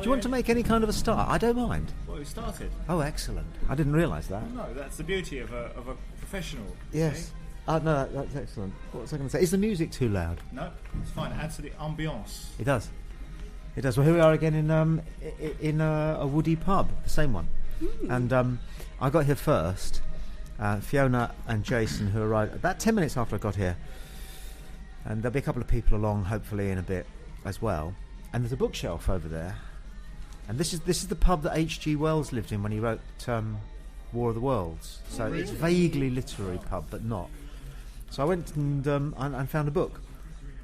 you want to make any kind of a start? I don't mind. Well, we started. Oh, excellent. I didn't realise that. No, that's the beauty of a professional. Yes. No, that's excellent. What was I going to say? Is the music too loud? No, it's fine. It adds to the ambiance. It does. It does. Well, here we are again in a woody pub, the same one. And I got here first. Fiona and Jason, who arrived about 10 minutes after I got here. And there'll be a couple of people along, hopefully, in a bit as well. And there's a bookshelf over there. And this is the pub that H.G. Wells lived in when he wrote War of the Worlds. So It's vaguely literary pub, but not. So I went and found a book.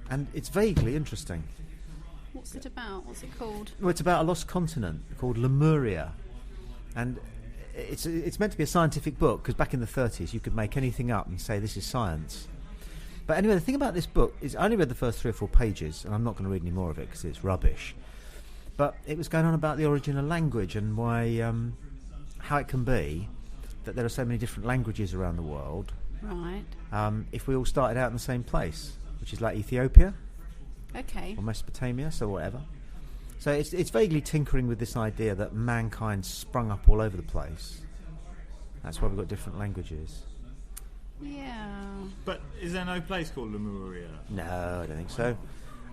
And it's vaguely interesting. What's it about? What's it called? Well, it's about a lost continent called Lemuria. And it's meant to be a scientific book, because back in the 30s you could make anything up and say this is science. But anyway, the thing about this book is I only read the first 3 or 4 pages, and I'm not going to read any more of it because it's rubbish. But it was going on about the origin of language and why, how it can be that there are so many different languages around the world. Right. If we all started out in the same place, which is like Ethiopia. Okay. Or Mesopotamia, so whatever. So it's vaguely tinkering with this idea that mankind sprung up all over the place. That's why we've got different languages. Yeah. But is there no place called Lemuria? No, I don't think so.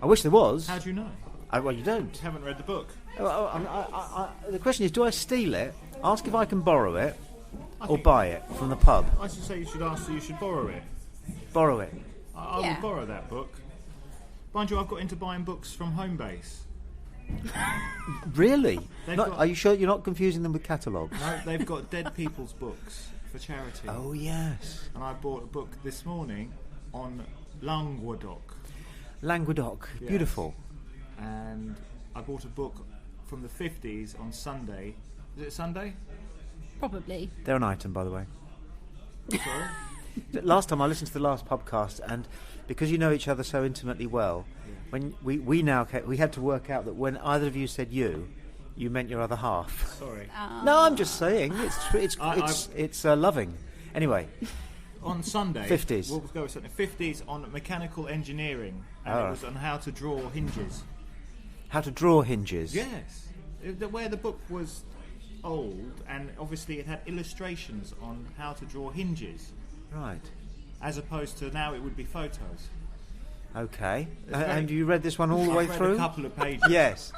I wish there was. How do you know? Well, you don't. You haven't read the book. The question is, do I steal it, ask if I can borrow it, or buy it from the pub? I should say you should ask, so you should borrow it. Borrow it. I Yeah. would borrow that book. Mind you, I've got into buying books from Homebase. Really? Got- Are you sure you're not confusing them with catalogues? No, they've got dead people's books for charity. Oh, yes. And I bought a book this morning on Languedoc. Languedoc. Yes. Beautiful. And I bought a book from the 50s on Sunday. Is it Sunday? Probably. They're an item, by the way. Sorry? Last time I listened to the last podcast, and because you know each other so intimately well, when we had to work out that when either of you said you meant your other half. Sorry. No, I'm just saying it's loving. Anyway, On Sunday, 50s. We'll go with something. 50s on mechanical engineering, and Oh. it was on how to draw hinges. how to draw hinges. Yes, where the book was old, and obviously it had illustrations on how to draw hinges, Right. as opposed to now it would be photos. Okay. It's very- And you read this one all the way I've read through? a couple of pages. Yes.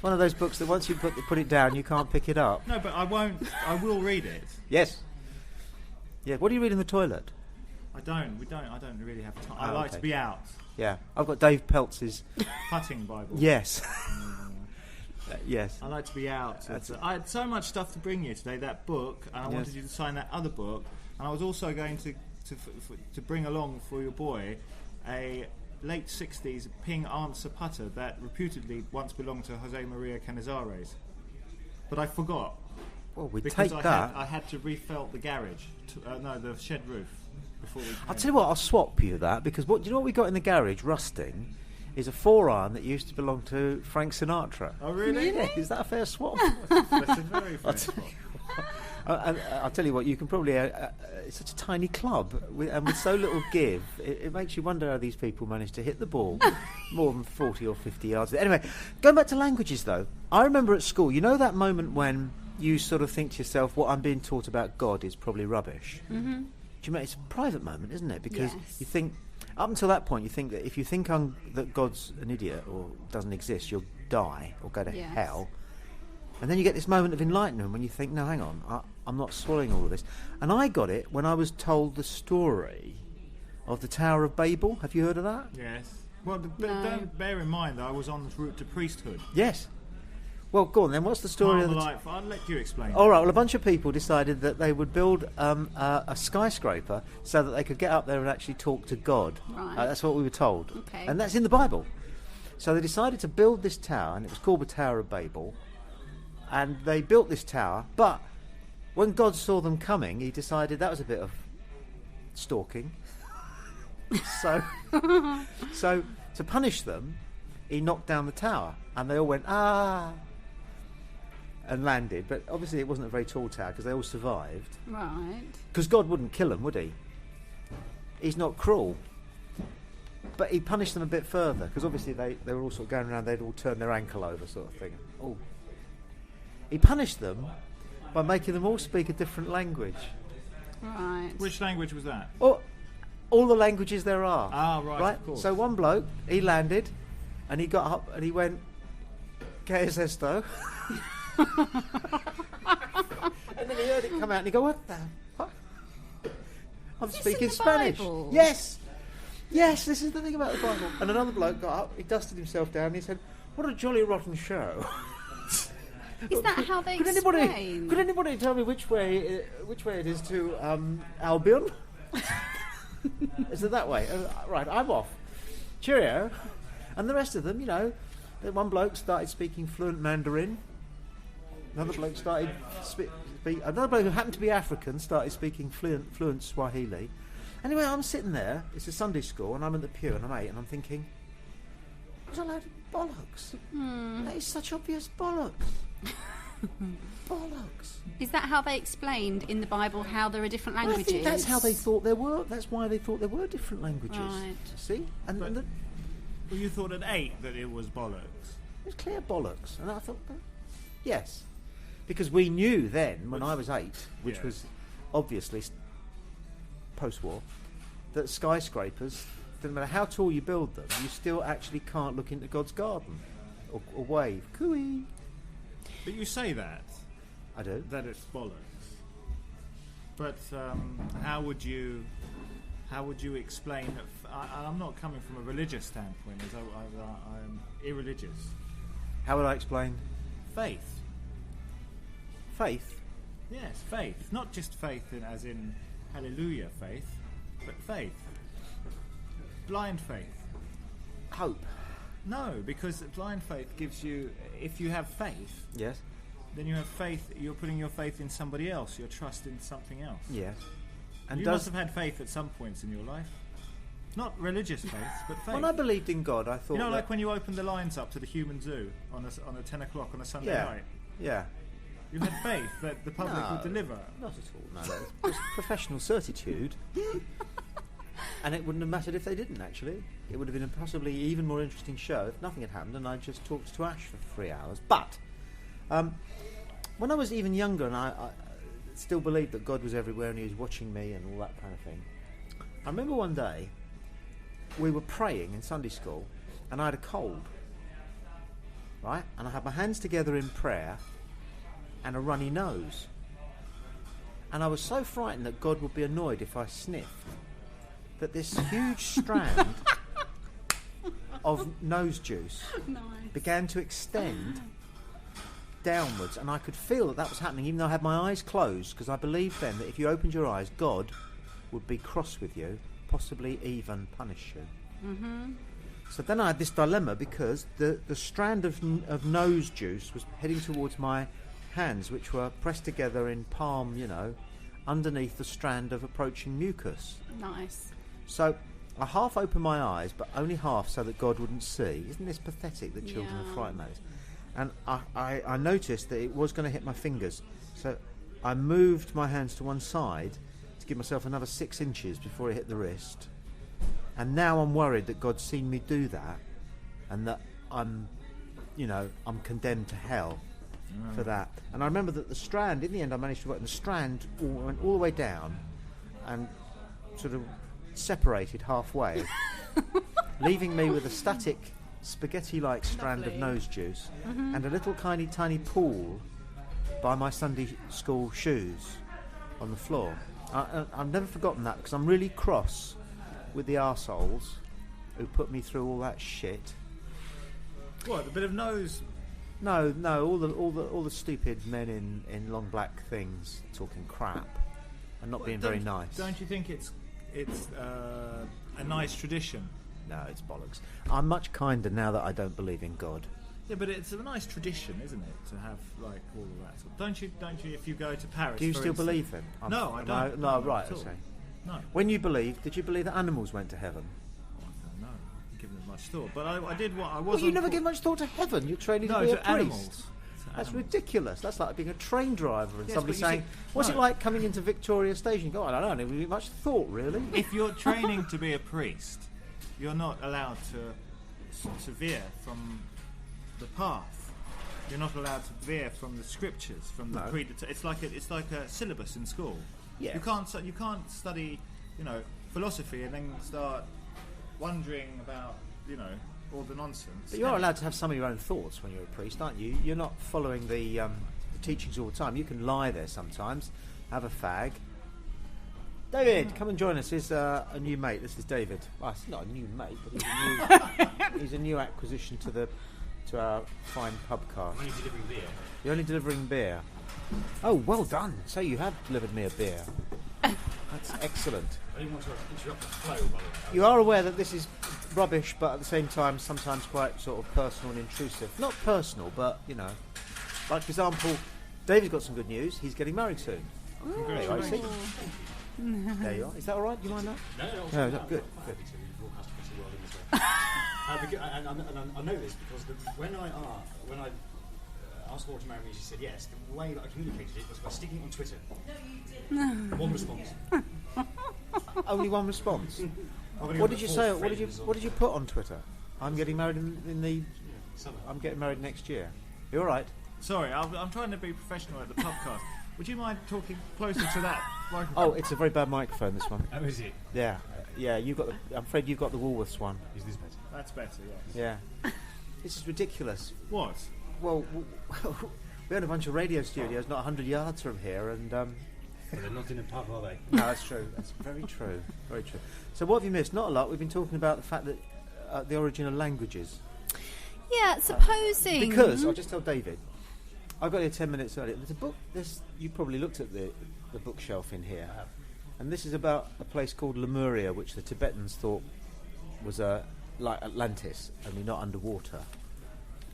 One of those books that once you put it down, you can't pick it up. No, but I won't. I will read it. Yes. Yeah. What do you read in the toilet? I don't really have time. I Oh, like okay. to be out. Yeah. I've got Dave Peltz's. Putting Bible. Yes. Yes. I like to be out. I had so much stuff to bring you today. That book, and I Yes. wanted you to sign that other book, and I was also going to bring along for your boy a late 60s Ping answer putter that reputedly once belonged to Jose Maria Canizares, but I forgot Well, we because take that. I had to refelt the garage, the shed roof before we. I'll tell you what. I'll swap you that because do you know what we got in the garage rusting? Is a 4-iron that used to belong to Frank Sinatra. Oh really? Yeah, is that a fair swap? That's a very fair spot. I'll tell you what, you can probably it's such a tiny club and with so little give, it makes you wonder how these people manage to hit the ball more than 40 or 50 yards. Anyway, going back to languages though, I remember at school, you know that moment when you sort of think to yourself, what I'm being taught about God is probably rubbish. Mm-hmm. Do you know, it's a private moment, isn't it? Because Yes. you think, up until that point, you think that if you think that God's an idiot or doesn't exist, you'll die or go to Yes. hell. And then you get this moment of enlightenment when you think, no, hang on, I'm not swallowing all of this. And I got it when I was told the story of the Tower of Babel. Have you heard of that? Yes. Well, No. don't bear in mind that I was on the route to priesthood. Yes. Well, go on then. What's the story of the... I'll let you explain. All right, well, a bunch of people decided that they would build a skyscraper so that they could get up there and actually talk to God. Right. That's what we were told. Okay. And that's in the Bible. So they decided to build this tower, and it was called the Tower of Babel. And they built this tower, but when God saw them coming, he decided that was a bit of stalking. So to punish them, he knocked down the tower, and they all went, ah, and landed. But obviously it wasn't a very tall tower because they all survived. Right. Because God wouldn't kill them, would he? He's not cruel. But he punished them a bit further because obviously they were all sort of going around, they'd all turn their ankle over sort of thing. Oh, he punished them by making them all speak a different language. Right. Which language was that? All the languages there are. Ah, right, of course. So one bloke, he landed, and he got up and he went, "¿Qué es esto?" And then he heard it come out and he go, "What the fuck? I'm Is this speaking in the Spanish." Bible? Yes, this is the thing about the Bible. And another bloke got up, he dusted himself down, and he said, "What a jolly rotten show." Is that how they Could explain? anybody tell me which way it is to Albion? Is it that way? Right, I'm off. Cheerio. And the rest of them, one bloke started speaking fluent Mandarin. Another bloke started another bloke who happened to be African started speaking fluent Swahili. Anyway, I'm sitting there. It's a Sunday school, and I'm in the pew, and I'm 8, and I'm thinking, "What's a load of bollocks? That is such obvious bollocks." Bollocks. Is that how they explained in the Bible how there are different Well, languages? I think that's how they thought there were. That's why they thought there were different languages. Right. See, But- Well, you thought at 8 that it was bollocks. it was clear bollocks, and I thought, yes, because we knew then when I was 8, which Yeah. was obviously post-war, that skyscrapers, doesn't matter how tall you build them, you still actually can't look into God's garden or wave. Cooey. But you say that I do. it's bollocks. But how would you explain? I'm not coming from a religious standpoint, as I'm irreligious. How would I explain Faith, faith? yes, faith. Not just faith as in hallelujah faith, but faith. Blind faith. Hope. No, because blind faith gives you, if you have faith, Yes. then you have faith, you're putting your faith in somebody else, your trust in something else. Yes. And You must have had faith at some points in your life. Not religious faith, but faith. when I believed in God, I thought like when you opened the lines up to the human zoo on a 10 o'clock on a Sunday yeah, night. yeah. You had faith that the public No. would deliver. Not at all. No, it was professional certitude. And it wouldn't have mattered if they didn't, actually. It would have been a possibly even more interesting show if nothing had happened and I just talked to Ash for 3 hours. But when I was even younger and I still believed that God was everywhere and he was watching me and all that kind of thing, I remember one day we were praying in Sunday school and I had a cold, right? And I had my hands together in prayer and a runny nose. And I was so frightened that God would be annoyed if I sniffed that this huge strand of nose juice began to extend downwards, and I could feel that was happening even though I had my eyes closed, because I believed then that if you opened your eyes, God would be cross with you, possibly even punish you. Mm-hmm. So then I had this dilemma because the strand of nose juice was heading towards my hands, which were pressed together in palm, underneath the strand of approaching mucus. Nice. So I half opened my eyes, but only half so that God wouldn't see. Isn't this pathetic that children are frightened of this? And I noticed that it was going to hit my fingers. So I moved my hands to one side to give myself another 6 inches before it hit the wrist. And now I'm worried that God's seen me do that and that I'm condemned to hell for that. And I remember that the strand, in the end I managed to work, and the strand went all the way down and sort of separated halfway, leaving me with a static spaghetti-like strand of nose juice and a little tiny pool by my Sunday school shoes on the floor. I've never forgotten that because I'm really cross with the arseholes who put me through all that shit. What, a bit of nose? No, all the stupid men in long black things talking crap and not being very nice. Don't you think it's a nice tradition? No, it's bollocks. I'm much kinder now that I don't believe in God. Yeah, but it's a nice tradition, isn't it, to have like all of that sort. Don't you? If you go to Paris, Do you for still instance- believe him? No, I don't. No, No, right, at all. okay. No, When you believed, did you believe that animals went to heaven? I don't know. I haven't given it much thought, but I did what I Well, was. you never give much thought to heaven. You're training No, to be a to priest. animals. To That's animals. ridiculous. That's like being a train driver and Yes, somebody but you saying, see- "What's no. it like coming into Victoria Station?" You go, "I don't know. I didn't give much thought, really." If you're training to be a priest, you're not allowed to veer from the path. you're not allowed to veer from the scriptures, from the No. it's like a syllabus in school. Yes. You can't study, philosophy and then start wondering about, all the nonsense. But you are allowed to have some of your own thoughts when you're a priest, aren't you? You're not following the teachings all the time. You can lie there sometimes, have a fag. David, come and join us. Here's a new mate. This is David. Well, it's not a new mate, but he's a new acquisition to our fine pubcast. Only delivering beer. You're only delivering beer. Oh, well done. So you have delivered me a beer. That's excellent. I didn't want to interrupt the flow, by the way. You are aware that this is rubbish, but at the same time, sometimes quite sort of personal and intrusive. Not personal, but, Like, for example, David's got some good news. He's getting married soon. Congratulations. There you are. Is that all right? Do you mind that? No, No, good. Happy to broadcast across the world in this way. And I know this because when I asked Laura to marry me, she said yes. The way that I communicated it was by sticking it on Twitter. One response. Only one response. What did you say? What did you put on Twitter? I'm getting married in the. Summer. I'm getting married next year. You all right? Sorry, I'm trying to be professional at the podcast. Would you mind talking closer to that microphone? Oh, it's a very bad microphone. This one. How is it? Yeah. You've got. I'm afraid you've got the Woolworths one. Is this better? That's better, yes. Yeah. This is ridiculous. What? Well, we own a bunch of radio studios not 100 yards from here, and. Well, they're not in a pub, are they? No, that's true. That's very true. Very true. So what have you missed? Not a lot. We've been talking about the fact that the origin of languages. Yeah, supposing. Because I'll just tell David, I got here 10 minutes earlier. There's a book. You probably looked at the bookshelf in here, and this is about a place called Lemuria, which the Tibetans thought was like Atlantis, only not underwater.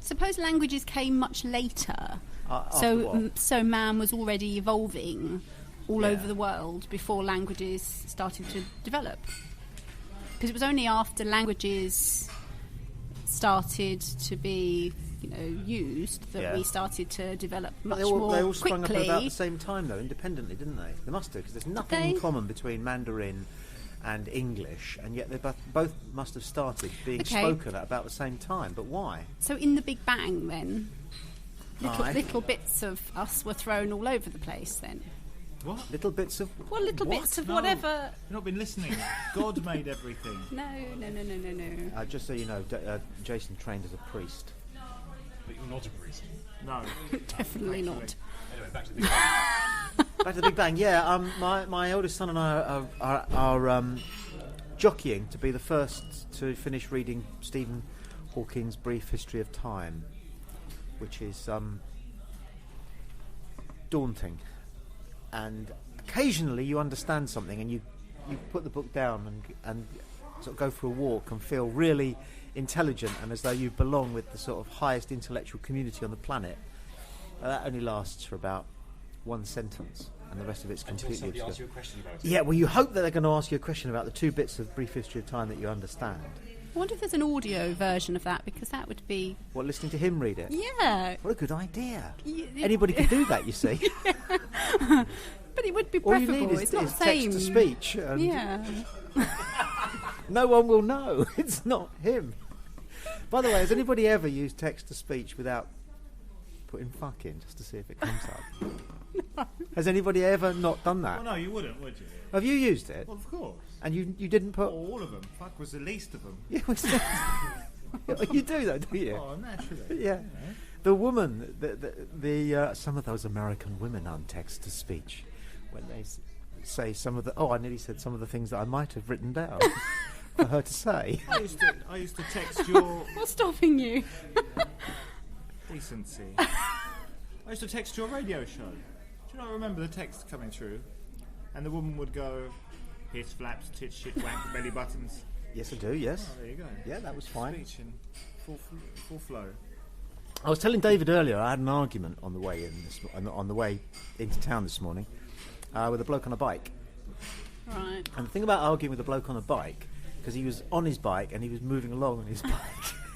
Suppose languages came much later. After what? So man was already evolving all over the world before languages started to develop. Because it was only after languages started to be, used that we started to develop much They all more sprung up at quickly. about the same time, though, independently, didn't they? They must have, because there's nothing in common between Mandarin and English, and yet they both must have started being spoken at about the same time. But why? So in the Big Bang, then, Aye. little bits of us were thrown all over the place. Then, What? Little bits of. well, little What? bits of No. whatever. You've not been listening. God made everything. No. Just so you know, Jason trained as a priest. But you're not a priest. No. Definitely not. Anyway, back to the Back to the Big Bang. Yeah, my oldest son and I are jockeying to be the first to finish reading Stephen Hawking's Brief History of Time, which is daunting. And occasionally you understand something, and you put the book down and sort of go for a walk and feel really intelligent and as though you belong with the sort of highest intellectual community on the planet. That only lasts for about one sentence, and the rest of it's until completely somebody asks obscure. you a question about it. Yeah, well, you hope that they're going to ask you a question about the two bits of Brief History of Time that you understand. I wonder if there's an audio version of that, because that would be What, listening to him read it? yeah. What a good idea. Y- Anybody could do that, you see. But it would be All you preferable. need is It's not the text same. to speech, and Yeah. no one will know. It's not him. By the way, has anybody ever used text to speech without putting fuck in just to see if it comes up? Has anybody ever not done that? Well, no, you wouldn't, would you? Have you used it? Well, of course. And you didn't put... All of them. Fuck was the least of them. Yeah, you do though, do you? Oh, naturally. Yeah. The woman, the some of those American women on text to speech, when they say some of the... Oh, I nearly said some of the things that I might have written down for her to say. I used to text your What's stopping you? decency. I used to text your radio show. Do you not remember the text coming through? And the woman would go, hiss, flaps, tits, shit, wank, belly buttons. Yes, I do, yes. Oh, there you go. Yeah, that was fine. Speech in full flow. I was telling David earlier I had an argument on the way on the way into town this morning with a bloke on a bike. Right. And the thing about arguing with a bloke on a bike, because he was on his bike and he was moving along on his bike,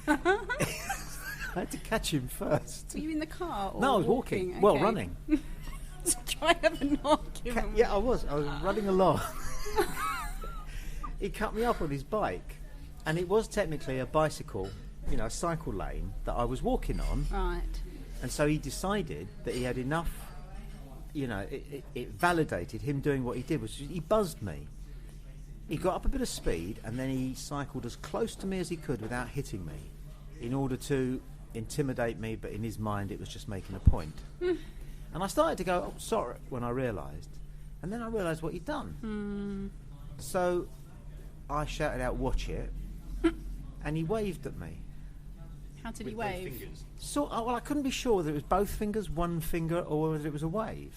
I had to catch him first. Were you in the car? Or No, I was walking. Well, Okay. running. So try to have an argument. Yeah, I was running along. He cut me up on his bike, and it was technically a bicycle, a cycle lane that I was walking on. Right. And so he decided that he had enough, it validated him doing what he did, which is he buzzed me. He got up a bit of speed and then he cycled as close to me as he could without hitting me in order to intimidate me, but in his mind it was just making a point. And I started to go, oh, sorry, when I realised. And then I realised what he'd done. So I shouted out, watch it. And he waved at me. How did he With both wave? fingers. So, I couldn't be sure whether it was both fingers, one finger, or whether it was a wave.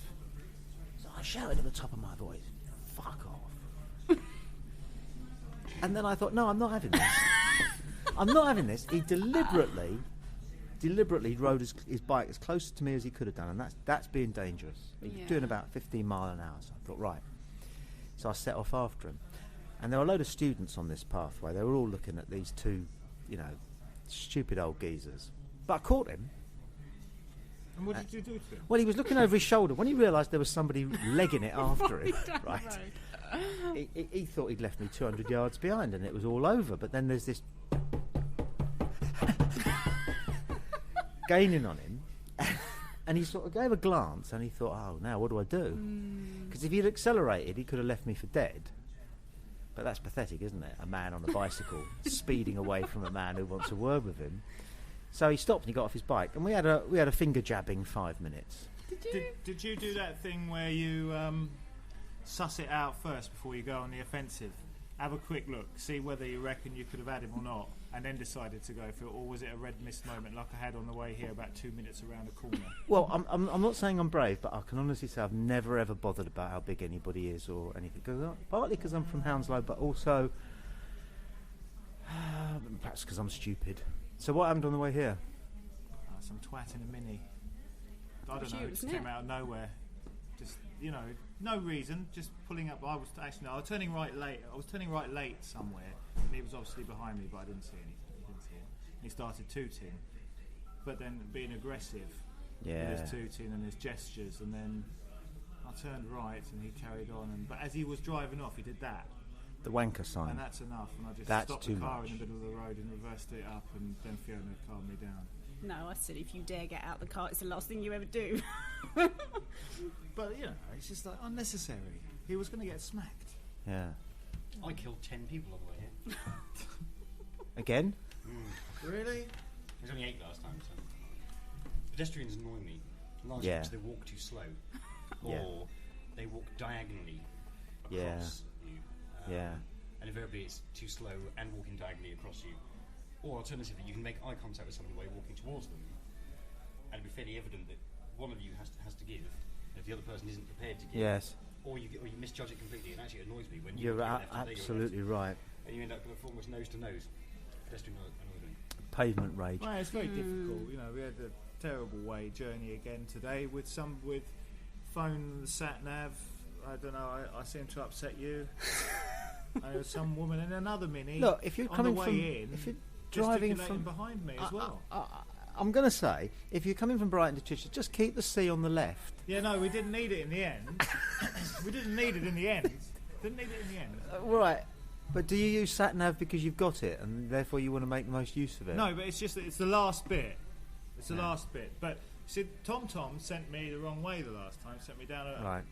So I shouted at the top of my voice, fuck off. And then I thought, no, I'm not having this. I'm not having this. He deliberately rode his bike as close to me as he could have done, and that's being dangerous. He was doing about 15 mile an hour, so I thought, right. So I set off after him. And there were a load of students on this pathway. They were all looking at these two, stupid old geezers. But I caught him. And what did you do to him? Well, he was looking over his shoulder. When he realised there was somebody legging it after him, right? He thought he'd left me 200 yards behind and it was all over. But then there's this gaining on him. And he sort of gave a glance and he thought, oh, now what do I do? Because if he'd accelerated, he could have left me for dead. But that's pathetic, isn't it? A man on a bicycle speeding away from a man who wants a word with him. So he stopped and he got off his bike, and we had a finger jabbing 5 minutes. Did you do that thing where you suss it out first before you go on the offensive? Have a quick look, see whether you reckon you could have had him or not, and then decided to go for it, or was it a red mist moment like I had on the way here about 2 minutes around the corner? Well, I'm not saying I'm brave, but I can honestly say I've never ever bothered about how big anybody is or anything. Partly because I'm from Hounslow, but also perhaps because I'm stupid. So what happened on the way here? Some twat in a mini. I don't know, it just wasn't came out of nowhere. Just, no reason, just pulling up. I was turning right late. I was turning right late somewhere, and he was obviously behind me, but I didn't see anything. And he started tooting, but then being aggressive with his tooting and his gestures, and then I turned right and he carried on. But as he was driving off, he did that. The wanker sign. And that's enough. And I just stopped the car in the middle of the road and reversed it up, and then Fiona calmed me down. No, I said if you dare get out the car, it's the last thing you ever do. But it's just like unnecessary. He was going to get smacked. Yeah. I killed 10 people on the way here. Again? Really? It was only 8 last time. So. Pedestrians annoy me. Largely because they walk too slow, or they walk diagonally across you. And invariably it's too slow and walking diagonally across you. Or alternatively, you can make eye contact with somebody while you're walking towards them, and it'd be fairly evident that one of you has to give if the other person isn't prepared to give. Yes. Or you misjudge it completely, and actually it annoys me when You're absolutely right. and you end up with almost nose to nose. Pedestrian annoy me. Pavement rage. Well, it's very difficult. We had a terrible journey again today with phone sat nav. I don't know. I seem to upset you. There was some woman in another mini. Look, if you're coming on the way in, if you're driving from behind me as well. I'm going to say, if you're coming from Brighton to Chichester, just keep the C on the left. Yeah, no, we didn't need it in the end. Didn't need it in the end. Right. But do you use sat-nav because you've got it and therefore you want to make the most use of it? No, but it's just that it's the last bit. It's the last bit. But see, Tom sent me the wrong way the last time. Sent me down Right.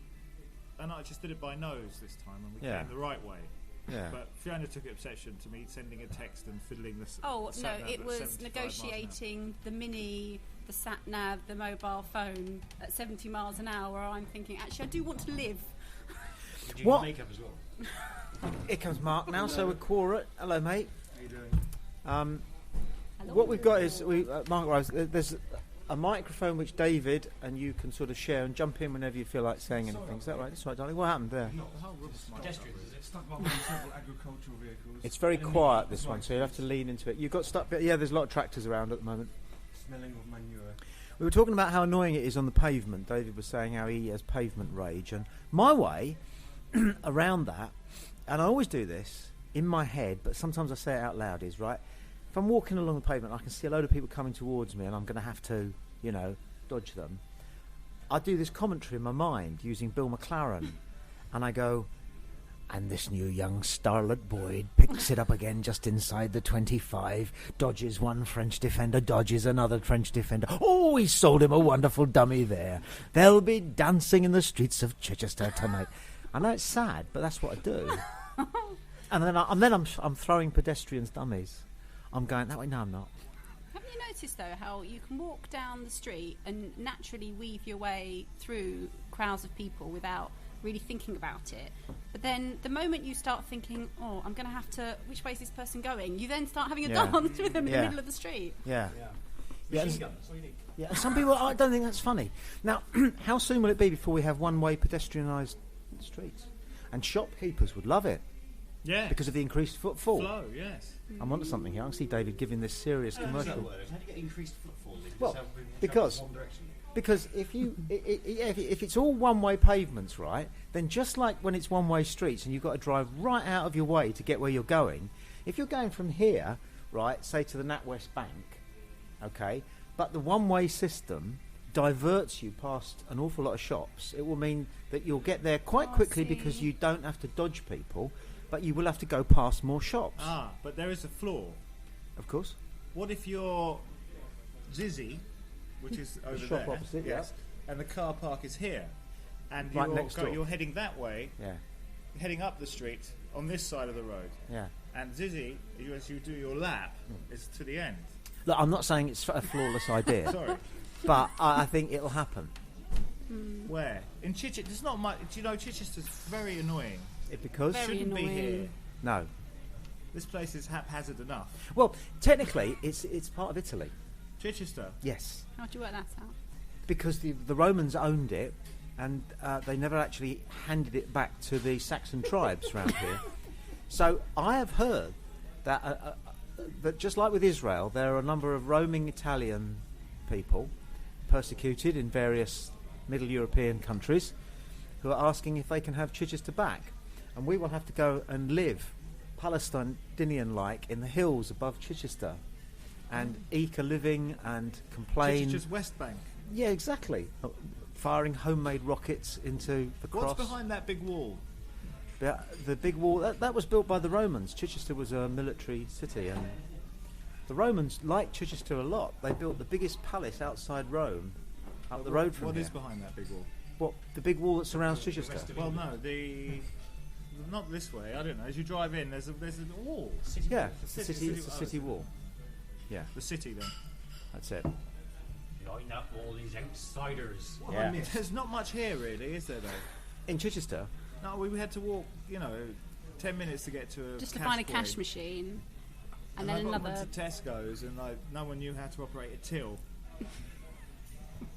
And I just did it by nose this time, and we Yeah. came the right way. Yeah. But Fiona took exception to me sending a text and fiddling the Oh no, sat-nav it at was 75 miles an hour. negotiating the mini, the sat nav, the mobile phone at 70 miles an hour. I'm thinking, actually, I do want to live. Did you What? use makeup as well? Here comes Mark now, so we're Quora. Hello, mate. How you doing? Hello. What we've got is, Mark Rose, there's a microphone which David and you can sort of share and jump in whenever you feel like saying anything. Is that right? That's right, darling. What happened there? The whole room's Pedestrians, is it? Stuck behind several agricultural vehicles. It's very quiet, this one, so you'll have to lean into it. You've got stuck. Yeah, there's a lot of tractors around at the moment. Smelling of manure. We were talking about how annoying it is on the pavement. David was saying how he has pavement rage, and my way around that, and I always do this in my head, but sometimes I say it out loud, is right. If I'm walking along the pavement, I can see a load of people coming towards me, and I'm going to have to, dodge them. I do this commentary in my mind using Bill McLaren, and I go, And this new young starlet Boyd picks it up again just inside the 25, dodges one French defender, dodges another French defender. Oh, he sold him a wonderful dummy there. They'll be dancing in the streets of Chichester tonight. I know it's sad, but that's what I do. And then I'm throwing pedestrians dummies. I'm going that way. No, I'm not. Have you noticed, though, how you can walk down the street and naturally weave your way through crowds of people without really thinking about it? But then the moment you start thinking, oh, I'm going to have to, which way is this person going? You then start having a dance with them in the middle of the street. Yeah. Machine gun, that's all you need. Yeah. Some people, I don't think that's funny. Now, how soon will it be before we have one-way pedestrianised streets? And shopkeepers would love it. Yeah. Because of the increased footfall. Flow, yes. I'm onto something here. I can see David giving this serious commercial. How do you get increased footfall? Well, Travel because- in one direction? Because if it's all one-way pavements, right, then just like when it's one-way streets and you've got to drive right out of your way to get where you're going, if you're going from here, right, say to the NatWest Bank, okay, but the one-way system diverts you past an awful lot of shops, it will mean that you'll get there quite quickly because you don't have to dodge people, but you will have to go past more shops. Ah, but there is a flaw. Of course. What if you're Zizzy, which is over shop there, opposite, yes, and the car park is here, and Right next door. you're heading that way, Yeah, heading up the street on this side of the road, yeah. and Zizzy, as you do your lap, is to the end. Look, I'm not saying it's a flawless idea, Sorry, but I think it'll happen. where in Chichester? There's not much. Do you know Chichester's very annoying? Because Very Shouldn't be annoying. here. no. This place is haphazard enough. Well, technically, it's part of Italy. Chichester. Yes, How do you work that out? because the Romans owned it, and they never actually handed it back to the Saxon tribes around here. So I have heard that that just like with Israel, there are a number of roaming Italian people persecuted in various Middle European countries who are asking if they can have Chichester back, and we will have to go and live Palestinian-like in the hills above Chichester and eke a living and complain. Chichester's West Bank. Yeah, exactly. Firing homemade rockets into the cross. What's behind that big wall? The big wall, that was built by the Romans. Chichester was a military city, and the Romans liked Chichester a lot. They built the biggest palace outside Rome, up the road from What here. is behind that big wall? What, the big wall that surrounds The Chichester? rest of Well, no, not this way. I don't know. As you drive in, there's a wall. City Yeah, wall. it's the city. It's a city wall. Yeah, The city, then. that's it. Line up all these outsiders. What Yeah. I mean, there's not much here, really, is there? Though. In Chichester, No, we had to walk, 10 minutes to get to a Just to find a point. cash machine, and I then got another. went to Tesco's, and no one knew how to operate a till.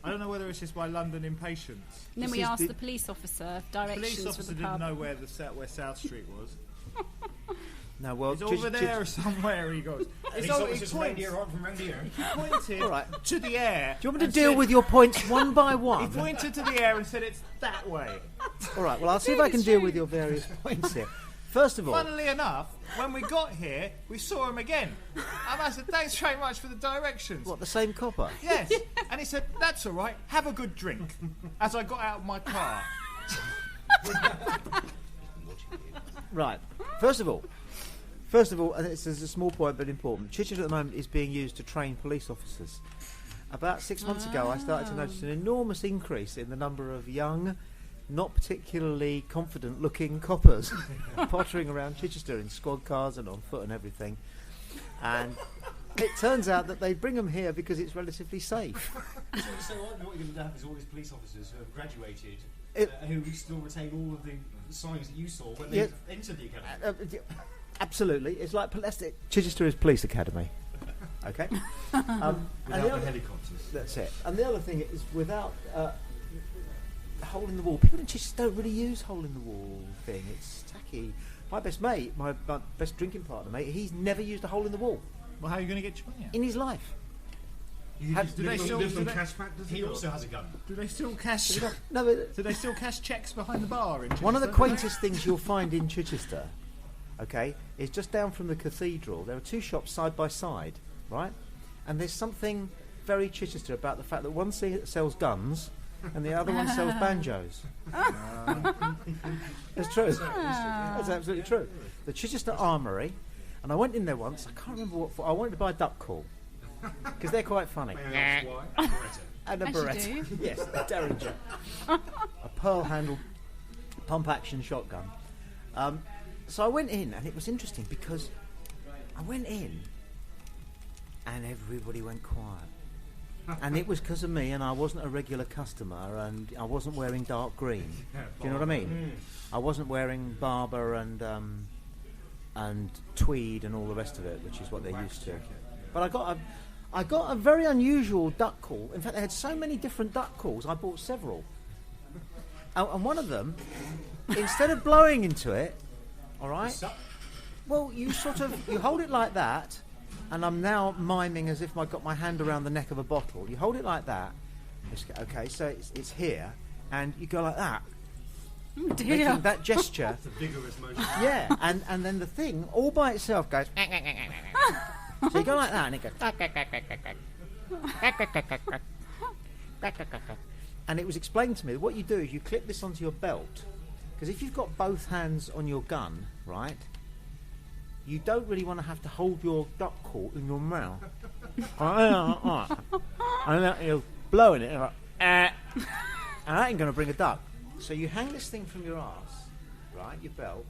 I don't know whether it's just my London impatience. And then This we is asked the- the police officer The directions police for officer the didn't pub. know where South Street was. no, well, It's over there somewhere. He goes. These So he officers points- round here aren't from round here. He pointed All right. to the air. Do you want me to and deal said- with your points one by He one? pointed to the air and said it's that way. All right. Well, I'll see if I can deal with your various points here. First of all, Funnily enough, when we got here, we saw him again. And I said, thanks very much for the directions. what, the same copper? Yes. And he said, that's all right, have a good drink. As I got out of my car. Right. First of all, and this is a small point but important. Chichester at the moment is being used to train police officers. About 6 months ago, I started to notice an enormous increase in the number of young, not particularly confident-looking coppers pottering around Chichester in squad cars and on foot and everything. And it turns out that they bring them here because it's relatively safe. So what you're going to have is all these police officers who have graduated, It- who still retain all of the signs that you saw when Yeah. they entered the academy. Absolutely, it's like Chichester is police academy. Okay. And Without the the other- helicopters. That's it. And the other thing is, without hole in the wall, people in Chichester don't really use hole in the wall thing. It's tacky. My best mate, my best drinking partner, mate, he's never used a hole in the wall Well, how are you going to get your money out? in his life. You Have- just do they live on- still- live do on they- cash factors? He also has a gun. Do they still cash? No, but Do they still cash checks behind the bar? In one of the Chichester? quaintest things you'll find in Chichester, okay, is just down from the cathedral. There are two shops side by side, right? And there's something very Chichester about the fact that one sells guns and the other one sells banjos. It's true. That's absolutely true. The Chichester Armoury, and I went in there once. I can't remember what for. I wanted to buy a duck call because they're quite funny. May I ask why? And a As you Beretta. do. Yes, a Derringer. A pearl-handled pump-action shotgun. So I went in, and it was interesting because I went in, and everybody went quiet. And it was because of me, and I wasn't a regular customer, and I wasn't wearing dark green. Do you know what I mean? I wasn't wearing Barber and tweed and all the rest of it, which is what they're used to. But I got a very unusual duck call. In fact, they had so many different duck calls, I bought several. And one of them, instead of blowing into it, all right, well, you hold it like that, and I'm now miming as if I've got my hand around the neck of a bottle. You hold it like that. Okay, so it's here, and you go like that. Oh dear. Making that gesture. It's a vigorous motion. Yeah, and then the thing all by itself goes. So you go like that, and it goes. And it was explained to me that what you do is you clip this onto your belt, because if you've got both hands on your gun, right, you don't really want to have to hold your duck call in your mouth. And then you're blowing it, like, and that ain't going to bring a duck. So you hang this thing from your arse, right, your belt,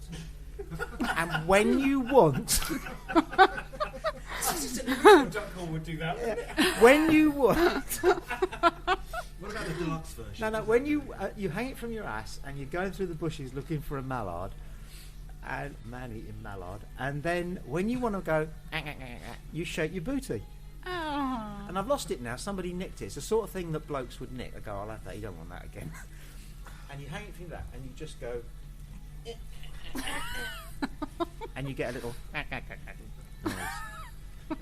and when you want, Duck call would do that. when you want, What about the deluxe version? no, when you hang it from your ass and you're going through the bushes looking for a mallard, and man-eating mallard, and then when you want to go, you shake your booty. Oh. And I've lost it now. Somebody nicked it. It's the sort of thing that blokes would nick. They go, I'll have that. You don't want that again. And you hang it from that, and you just go, and you get a little noise.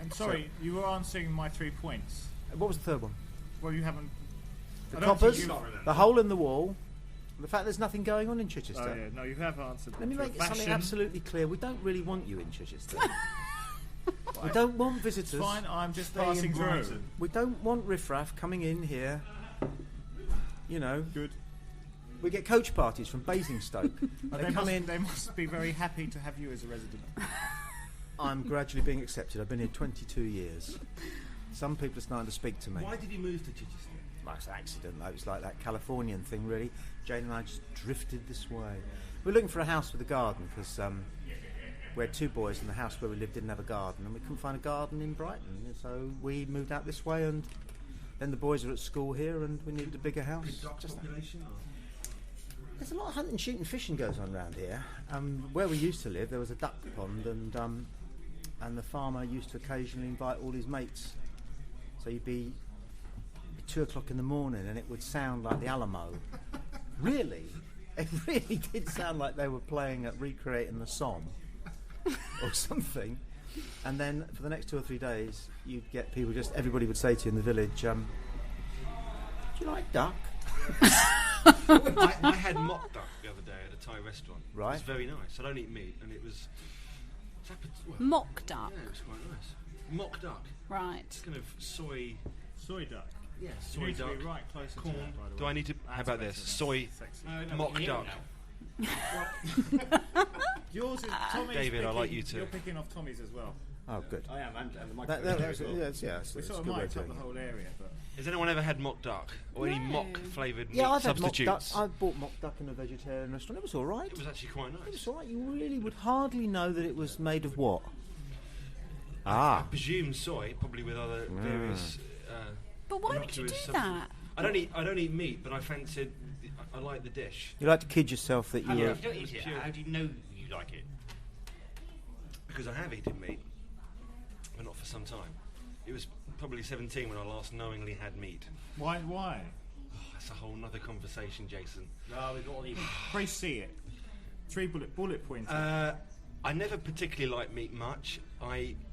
And sorry, you were answering my 3 points. What was the third one? Well, you haven't. The I don't coppers, think the hole in the wall, the fact there's nothing going on in Chichester. Oh yeah, no, you have answered. Let me them. make something Fashion. absolutely clear. We don't really want you in Chichester. We don't want visitors. It's fine, I'm just Stay in passing through. Brighton. We don't want riffraff coming in here. You know, Good. we get coach parties from Basingstoke. They come in. They must be very happy to have you as a resident. I'm gradually being accepted. I've been here 22 years. Some people are starting to speak to me. Why did you move to Chichester? Well, it's an accident, though. It's like that Californian thing, really. Jane and I just drifted this way. We're looking for a house with a garden because we had 2 boys and the house where we lived didn't have a garden, and we couldn't find a garden in Brighton. So we moved out this way, and then the boys are at school here, and we needed a bigger house. Good duck Just that. population? Or? There's a lot of hunting, shooting, fishing goes on around here. Where we used to live, there was a duck pond, and the farmer used to occasionally invite all his mates. So you'd be 2 o'clock in the morning, and it would sound like the Alamo. Really, it really did sound like they were playing at recreating the Somme or something. And then for the next 2 or 3 days, you'd get people everybody would say to you in the village, "Do you like duck?" I had mock duck the other day at a Thai restaurant. Right. It was very nice. I don't eat meat, and it was. Mock duck. Yeah, it was quite nice. Mock duck. Right. It's kind of soy. Soy duck. Yeah, You soy need to duck. be right closer Corn. to that, by the Do way. I need to? How That's about this? better. Soy Sexy. mock duck. Yours is Tommy's David, I like picking- you too. You're picking off Tommy's as well. Oh, good. I am, and the That's, microphone. that's We a sort of good way might of top doing the it. whole area, but Has anyone ever had mock duck or any No. mock flavoured Yeah, meat I've had mock duck. substitutes? I bought mock duck in a vegetarian restaurant. It was all right. It was actually quite It nice. was all right. You really would hardly know that it was made of what? I presume soy, probably with other various. But why would you innocuous do substances. that? I don't eat meat, but I fancied. I like the dish You like to kid yourself that you Yeah. were. If you don't eat it, how do you know you like it? because I have eaten meat, but not for some time. It was probably 17 when I last knowingly had meat. why? Oh, that's a whole nother conversation, Jason. No, we've got all even. Please see it. 3 bullet points. I never particularly liked meat much.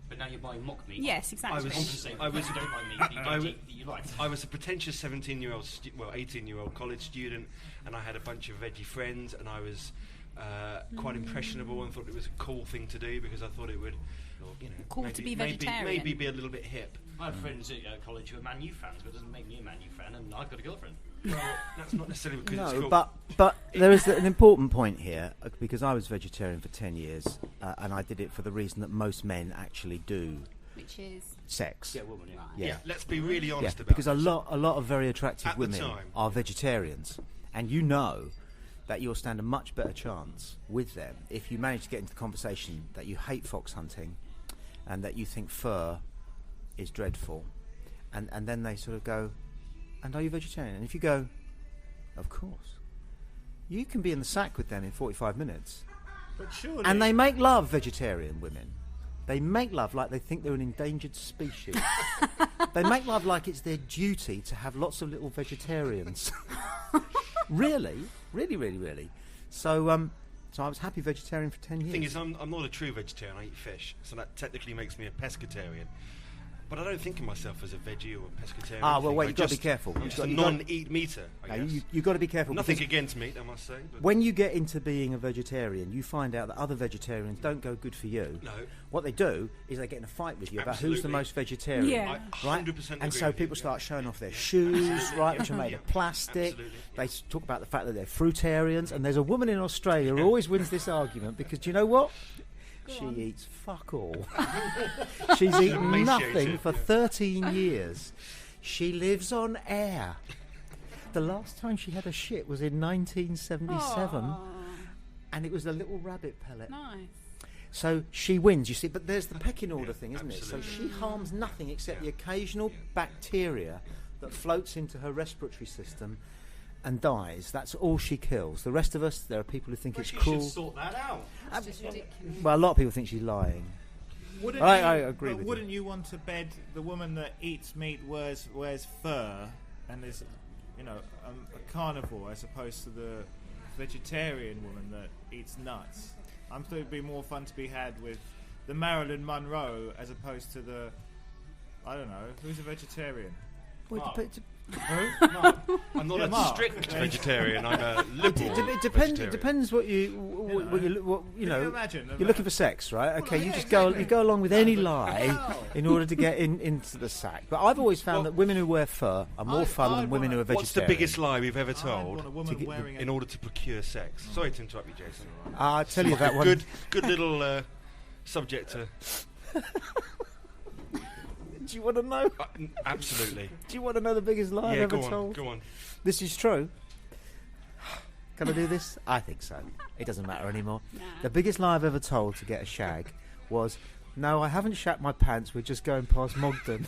But now you're buying mock meat. Yes, exactly. I was- Compensate I was- you don't like meat that you I don't was- eat that you like. I was a pretentious 18-year-old college student, and I had a bunch of veggie friends, and I was quite impressionable and thought it was a cool thing to do because I thought it would, you know, Cool to be maybe vegetarian. be a little bit hip. I have friends at college who are Man U fans, but it doesn't make me a Man U fan, and I've got a girlfriend. Well, that's not necessarily because it's No, cool. but there is an important point here, because I was vegetarian for 10 years, and I did it for the reason that most men actually do Which is sex. Yeah, woman, yeah. right. Yeah, let's be really Yeah, honest about because it. a lot of very attractive At the women time. are vegetarians, and you know that you'll stand a much better chance with them if you manage to get into the conversation that you hate fox hunting and that you think fur is dreadful, and then they sort of go, and are you vegetarian? And if you go, of course, you can be in the sack with them in 45 minutes. But surely, And they make love, vegetarian women. They make love like they think they're an endangered species. They make love like it's their duty to have lots of little vegetarians. Really. So I was happy vegetarian for 10 years. The thing is, I'm not a true vegetarian. I eat fish, so that technically makes me a pescatarian. But I don't think of myself as a veggie or a pescatarian. Ah, well, I wait, think you've got to be just- careful. I'm You've just got- a you've got- non-eat meter, I No, guess. you've got to be careful. Nothing because against meat, I must say. But when you get into being a vegetarian, you find out that other vegetarians don't go good for you. no, What they do is they get in a fight with you about who's the Absolutely. most vegetarian. Yeah. I Right? 100% And agree so with you, people yeah. start showing off their shoes, right, which are made of plastic. Absolutely, They talk about the fact that they're fruitarians. And there's a woman in Australia who always wins this argument because, do you know what? She eats fuck all. She's eaten Emaciated, nothing for yeah. 13 years. She lives on air. The last time she had a shit was in 1977, Aw, and it was a little rabbit pellet. nice. So she wins, you see, but there's the pecking order Yeah, thing, isn't it? absolutely. So she harms nothing except the Yeah. occasional bacteria that floats into her respiratory system and dies. That's all she kills. The rest of us, there are people who think Well, it's she cruel. should sort that out. It's just ridiculous. Well, a lot of people think she's lying. Wouldn't I you, agree but with you. wouldn't you want to bed the woman that eats meat, wears fur, and is, a carnivore as opposed to the vegetarian woman that eats nuts? I'm thought it'd be more fun to be had with the Marilyn Monroe as opposed to the, I don't know, who's a vegetarian? Well, Mark. I'm not Yeah, a Mark. strict vegetarian. I'm a liberal It vegetarian. depends what you Can you know. imagine? You're looking for sex, right? Okay, you just go along with any lie in order to get into the sack. But I've always found that women who wear fur are more fun than I'd women who are vegetarian. What's the biggest lie we've ever I want a told woman get- wearing in order to procure sex? Sorry to interrupt you, Jason. I'll tell you that one. Good little subject to. Do you want to know? Absolutely. Do you want to know the biggest lie I've Yeah, ever go on. told? Go on. This is true. Can I do this? I think so. It doesn't matter anymore. Nah. The biggest lie I've ever told to get a shag was, no, I haven't shat my pants, we're just going past Mogden.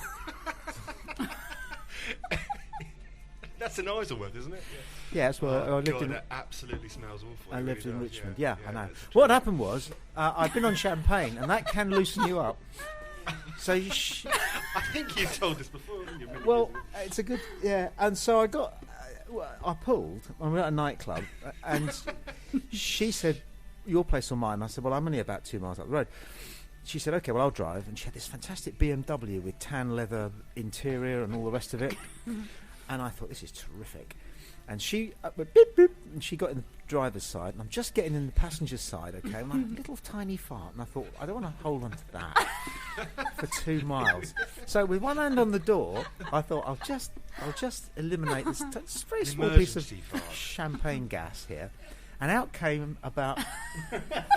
That's in Isleworth, isn't it? Yeah, that's where I lived God, in. that absolutely smells awful. I It lived really in does, Richmond. Yeah, I yeah, know. that's true. What happened was, I'd been on champagne, and that can loosen you up. So, I think you told us before. Didn't you? well, it's a good, yeah. And so I got, I pulled. I was at a nightclub, and she said, "Your place or mine?" I said, "Well, I'm only about 2 miles up the road." She said, "Okay, well, I'll drive." And she had this fantastic BMW with tan leather interior and all the rest of it. And I thought, this is terrific. And she went beep, beep, and she got in the driver's side, and I'm just getting in the passenger's side, okay, and a little tiny fart, and I thought, I don't want to hold on to that for 2 miles. So with one hand on the door, I thought, I'll just eliminate this very small piece of Emergency fart. champagne gas here. And out came about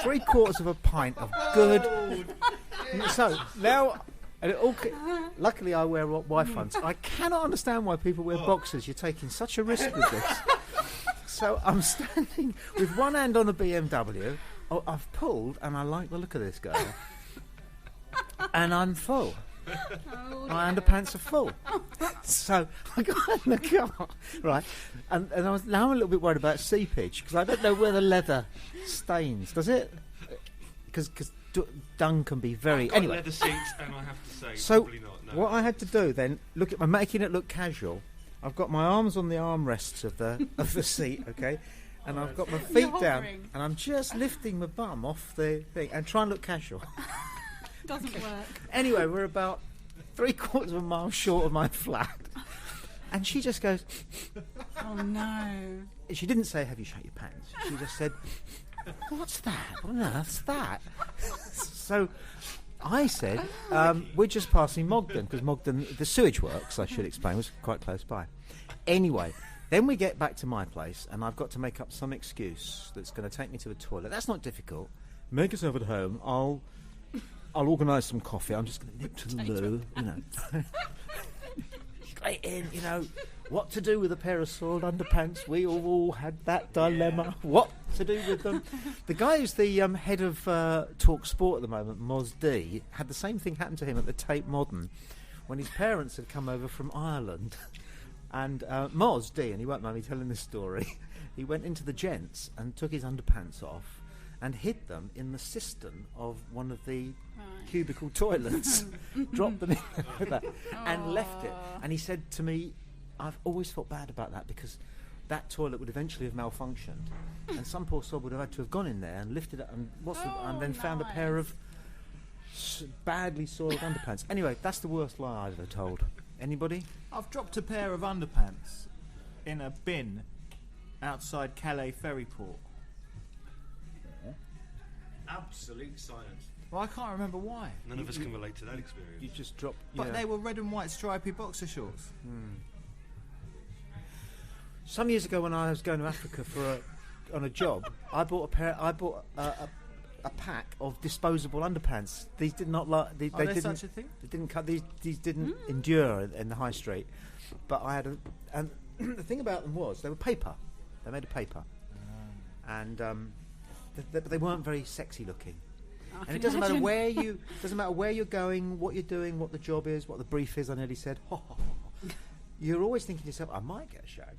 3/4 of a pint of good. So now, and it all. Luckily, I wear Y-fronts. I cannot understand why people wear boxers. You're taking such a risk with this. So I'm standing with one hand on the BMW. Oh, I've pulled, and I like the look of this girl. And I'm full. My underpants are full. So I got in the car, right, and now I'm a little bit worried about seepage because I don't know where the leather stains. Does it? Because dung can be very. I've got Anyway, leather seats, and I have to say, so probably not. No. what I had to do then, making it look casual. I've got my arms on the armrests of the seat, okay, and I've got my feet down, hovering. and I'm just lifting my bum off the thing and trying to look casual. Doesn't work. Anyway, we're about 3/4 of a mile short of my flat, and she just goes. Oh no. She didn't say, "Have you shut your pants?" She just said, "What's that? What on earth's that?" So I said, "We're just passing Mogden because Mogden, the sewage works, I should explain, was quite close by." Anyway, Then we get back to my place, and I've got to make up some excuse that's going to take me to the toilet. That's not difficult. Make yourself at home. I'll organise some coffee. I'm just going to nip to the loo, you know. Straight in, you know. What to do with a pair of soiled underpants? We all had that dilemma. Yeah. What to do with them? The guy who's the head of Talk Sport at the moment, Moz D, had the same thing happen to him at the Tate Modern when his parents had come over from Ireland. And Moz D, and he won't mind me telling this story, he went into the gents and took his underpants off and hid them in the cistern of one of the cubicle toilets, dropped them in like that, and left it. And he said to me, I've always felt bad about that because that toilet would eventually have malfunctioned, and some poor sob would have had to have gone in there and lifted it and then found a pair of badly soiled underpants. Anyway, that's the worst lie I've ever told. Anybody? I've dropped a pair of underpants in a bin outside Calais ferry port. Absolute silence. Well, I can't remember why. None of us can relate to that experience. You just dropped. But they were red and white stripy boxer shorts. Some years ago, when I was going to Africa on a job, I bought a pack of disposable underpants. These did not like. They didn't. Such a thing? They didn't cut. These didn't endure in the high street. But I had and the thing about them was they were paper. They made of paper, and they weren't very sexy looking. And it doesn't matter where you're going, what you're doing, what the job is, what the brief is. I nearly said, you're always thinking to yourself, I might get a shag.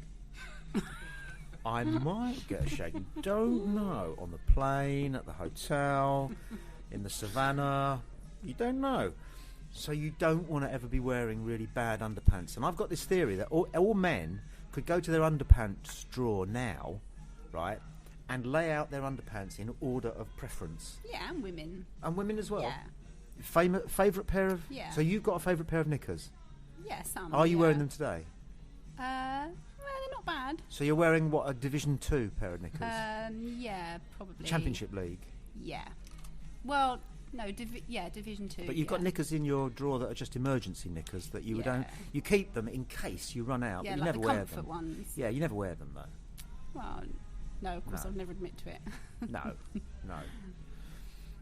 I might get a shag. You don't know. On the plane, at the hotel, in the savannah. You don't know. So you don't want to ever be wearing really bad underpants. And I've got this theory that all men could go to their underpants drawer now, right, and lay out their underpants in order of preference. Yeah, and women. And women as well? Yeah. Favourite pair of... Yeah. So you've got a favourite pair of knickers? Yeah, some. Are you wearing them today? Well, they're not bad. So you're wearing, what, a Division 2 pair of knickers? Yeah, probably. Championship League? Yeah. Well, no, Division 2. But you've got knickers in your drawer that are just emergency knickers that you don't... You keep them in case you run out, but you like never the wear comfort them. Ones. Yeah, you never wear them, though. Well, no, of course, I'll never admit to it. No.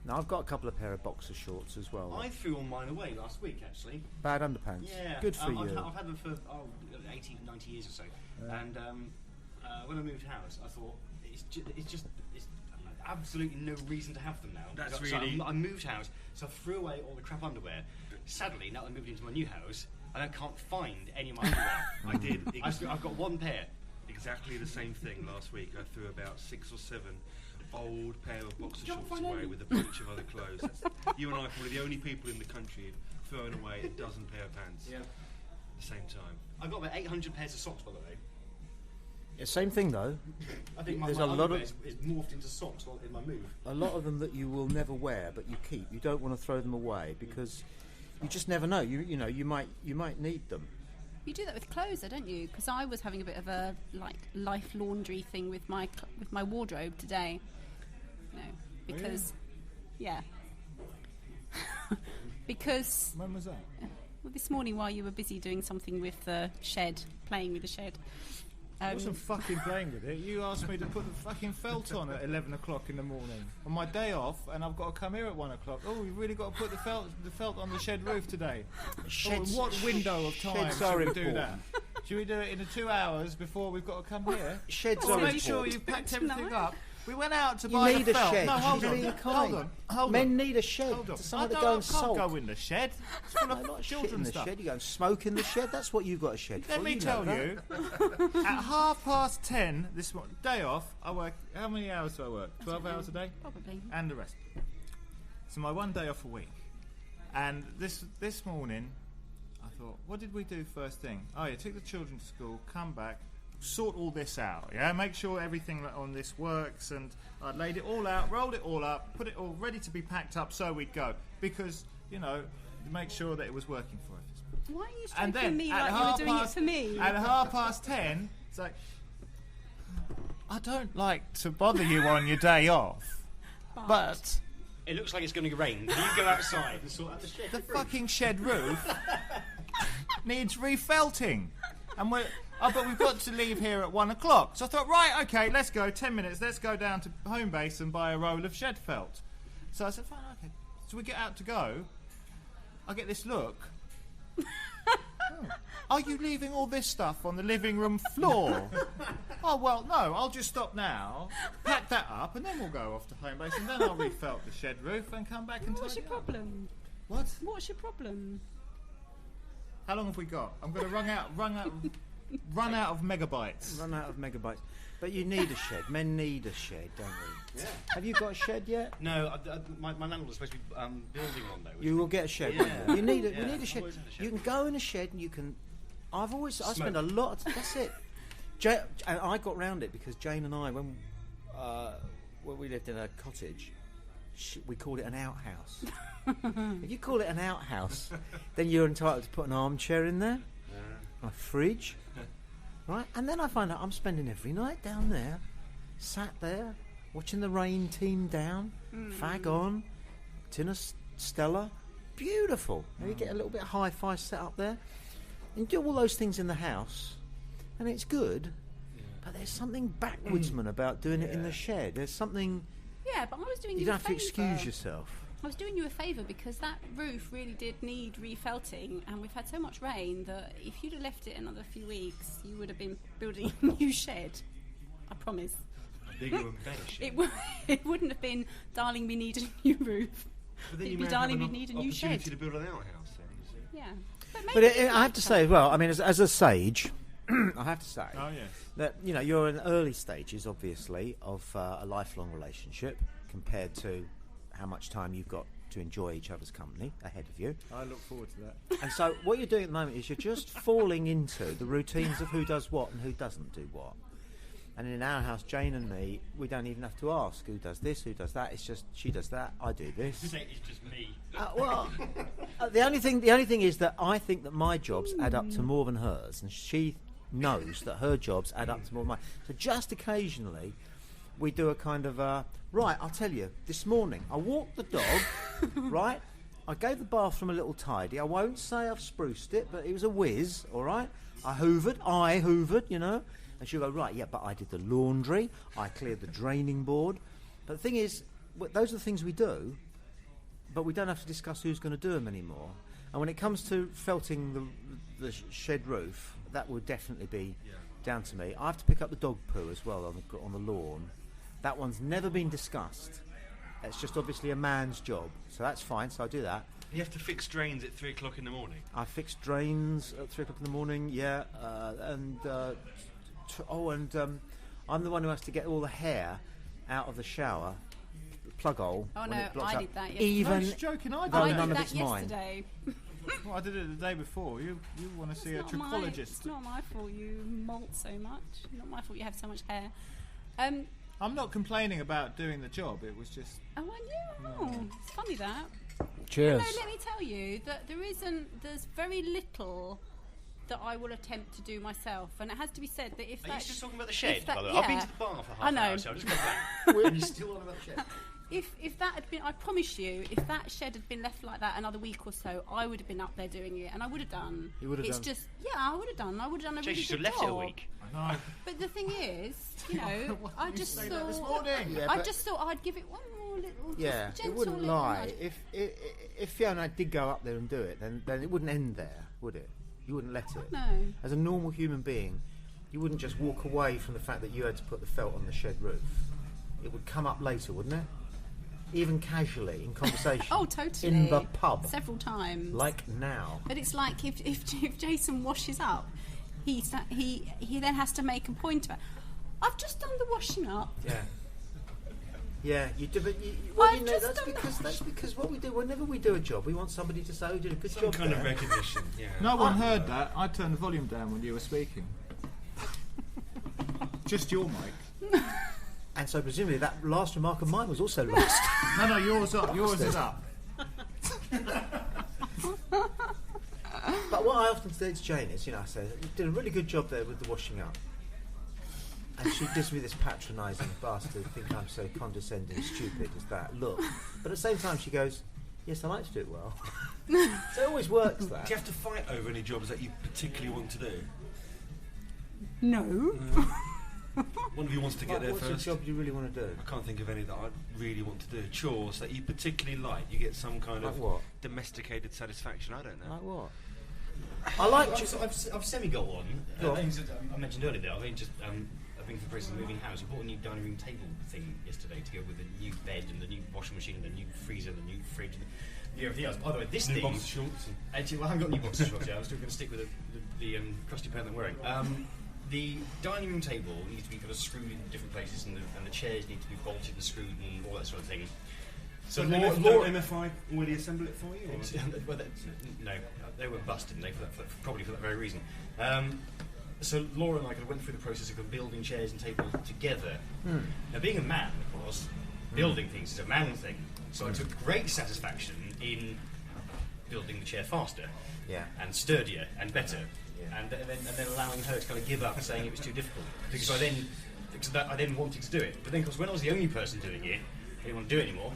No, I've got a couple of pair of boxer shorts as well. I threw all mine away last week, actually. Bad underpants? Yeah. Good for you. I've had them for 80, 90 years or so. Yeah. And when I moved house, I thought, it's absolutely no reason to have them now. That's so really... I moved house, so I threw away all the crap underwear. Sadly, now that I moved into my new house, I can't find any of my underwear. I did. I've got one pair. Exactly the same thing last week. I threw about 6 or 7 old pair of boxer shorts away with a bunch of other clothes. You and I are probably the only people in the country who've thrown away a dozen pair of pants at the same time. I've got about 800 pairs of socks, by the way. Yeah, same thing though. I think there's my a lot of is morphed into socks in my move. A lot of them that you will never wear, but you keep. You don't want to throw them away because you just never know. You know you might need them. You do that with clothes, don't you? Because I was having a bit of a life laundry thing with my wardrobe today. You know, because because when was that? Well, this morning while you were busy doing something with the shed, playing with the shed. I wasn't fucking playing with it. You asked me to put the fucking felt on at 11 o'clock in the morning on my day off, and I've got to come here at 1 o'clock. Oh, we've really got to put the felt on the shed roof today. What window of time should we do that? Should we do it in 2 hours before we've got to come here? Sheds are important. Make sure you've packed everything up. We went out to you buy need the a felt. shed. No, hold on. Men need a shed. Hold on. Somewhere to go and I can't go in the shed. It's full of children's stuff. Shed. You go and smoke in the shed. That's what you've got a shed for. Let me tell you. At 10:30 this morning, day off, I work. How many hours do I work? 12 hours a day? Probably. And the rest. So my one day off a week. And this morning, I thought, what did we do first thing? Oh yeah, took the children to school, come back, sort all this out, yeah? Make sure everything on this works, and I laid it all out, rolled it all up, put it all ready to be packed up so we'd go. Because, you know, to make sure that it was working for us. Why are you striking me like you were doing it for me? At 10:30, it's like, I don't like to bother you on your day off, but... It looks like it's going to rain. Can you go outside and sort out the shed? The fucking shed roof needs refelting. And Oh, but we've got to leave here at 1 o'clock. So I thought, right, okay, let's go. 10 minutes. Let's go down to home base and buy a roll of shed felt. So I said, fine, okay. So we get out to go. I get this look. Are you leaving all this stuff on the living room floor? Oh, well, no, I'll just stop now, pack that up, and then we'll go off to home base, and then I'll refelt the shed roof and come back and What's tidy your up. problem? What? What's your problem? How long have we got? I'm going to run out of megabytes. Run out of megabytes. But you need a shed. Men need a shed, don't we? Yeah. Have you got a shed yet? No, my landlord was supposed to be building one though. You will get a shed. Yeah. won't you? You need Yeah. We need a shed. Always had a shed. You can go in a shed and you can. I spend a Smoke. lot. That's it. And I got round it because Jane and I, when we lived in a cottage, we called it an outhouse. If you call it an outhouse, then you're entitled to put an armchair in there, a fridge, right? And then I find out I'm spending every night down there, sat there, watching the rain teem down, fag on, tin of Stella, beautiful. And you get a little bit of hi-fi set up there, and do all those things in the house, and it's good. But there's something backwoodsman about doing it in the shed. There's something. Yeah, but I was doing You you don't a have to favour. excuse yourself. I was doing you a favour because that roof really did need refelting, and we've had so much rain that if you'd have left it another few weeks, you would have been building a new shed. I promise. A bigger and better shed. It wouldn't have been, darling, we need a new roof. But then It'd you be, may darling, have we an need a new opportunity shed. to build an outhouse then, you see. Yeah. But I have to say as well, I mean, as a sage, I have to say Oh, yes. that, you know, you're in early stages, obviously, of a lifelong relationship compared to how much time you've got to enjoy each other's company ahead of you. I look forward to that. And so what you're doing at the moment is you're just falling into the routines of who does what and who doesn't do what. And in our house, Jane and me, we don't even have to ask who does this, who does that. It's just she does that, I do this. Say it's just me. The only thing is that I think that my jobs add up to more than hers, and she knows that her jobs add up to more than mine. So just occasionally, we do a kind of right. I'll tell you. This morning, I walked the dog. Right, I gave the bathroom a little tidy. I won't say I've spruced it, but it was a whiz. All right, I hoovered, you know. And she'll go, right, yeah, but I did the laundry. I cleared the draining board. But the thing is, those are the things we do. But we don't have to discuss who's going to do them anymore. And when it comes to felting the shed roof, that will definitely be down to me. I have to pick up the dog poo as well on the lawn. That one's never been discussed. It's just obviously a man's job, so that's fine. So I do that. You have to fix drains at 3 o'clock in the morning. I fix drains at 3 o'clock in the morning. Yeah, I'm the one who has to get all the hair out of the shower plug hole. Oh when no, it blocks I up. did that yesterday. Even No, she's joking. I though did none I of did it's that mine. yesterday. Well, I did it the day before. You want to see a It's not trichologist? It's not my fault you molt so much. Not my fault you have so much hair. I'm not complaining about doing the job. It was just. Oh, and you? Oh, it's funny that. Cheers. No, let me tell you that there's very little that I will attempt to do myself, and it has to be said that if Are you that still talking about the shed, if that- by the way? yeah. I've been to the bar for half I an know. hour, so I'll just go back. And you're still on about the shed. if that had been, I promise you, if that shed had been left like that another week or so, I would have been up there doing it, and I would have done. You would have it's done. just, yeah, I would have done. I would have done a Jay, really you should good have left job. it a week. No. But the thing is, you know, I just say thought that this morning. Yeah, I but- just thought I'd give it one more little. Yeah, just it gentle wouldn't little lie. nudge. If Fiona did go up there and do it, then it wouldn't end there, would it? You wouldn't let it. No. As a normal human being, you wouldn't just walk away from the fact that you had to put the felt on the shed roof. It would come up later, wouldn't it? Even casually in conversation. Oh, totally. In the pub, Several times. like now. But it's like if Jason washes up, he then has to make a point about. I've just done the washing up. Yeah. Yeah, you do, but I've just that's because what we do whenever we do a job, we want somebody to say, "Oh, you did a good Some job kind there." of recognition, yeah. No one heard that. I turned the volume down when you were speaking. Just your mic. And so presumably that last remark of mine was also lost. No, yours up. Yours is up. But what I often say to Jane is, you know, I say, "You did a really good job there with the washing up." And she gives me this patronising bastard, think I'm so condescending and stupid as that look. But at the same time she goes, "Yes, I like to do it well." So it always works that. Do you have to fight over any jobs that you particularly want to do? No. One of you wants to get there What's first. the job you really want to do? I can't think of any that I really want to do. Chores that you particularly like. You get some kind Like of what? domesticated satisfaction. I don't know. Like what? I like. I've semi-got one. Go on. I mentioned earlier that I've been for the process of moving house. I bought a new dining room table thing yesterday to go with the new bed and the new washing machine and the new freezer and the new fridge and everything else. By the way, this New thing... box of shorts. Actually, well, I haven't got new boxer shorts yet. I'm still going to stick with the crusty pair that I'm wearing. The dining room table needs to be kind of screwed in different places, and the chairs need to be bolted and screwed and all that sort of thing. So So MFI already assemble it for you? Or? well, no, they were busted, and probably for that very reason. So Laura and I kind of went through the process of building chairs and tables together. Now, being a man, of course, building things is a man thing. So I took great satisfaction in building the chair faster, and sturdier and better, and then allowing her to kind of give up, saying it was too difficult. Because I then wanted to do it, but then, of course, when I was the only person doing it, I didn't want to do it anymore.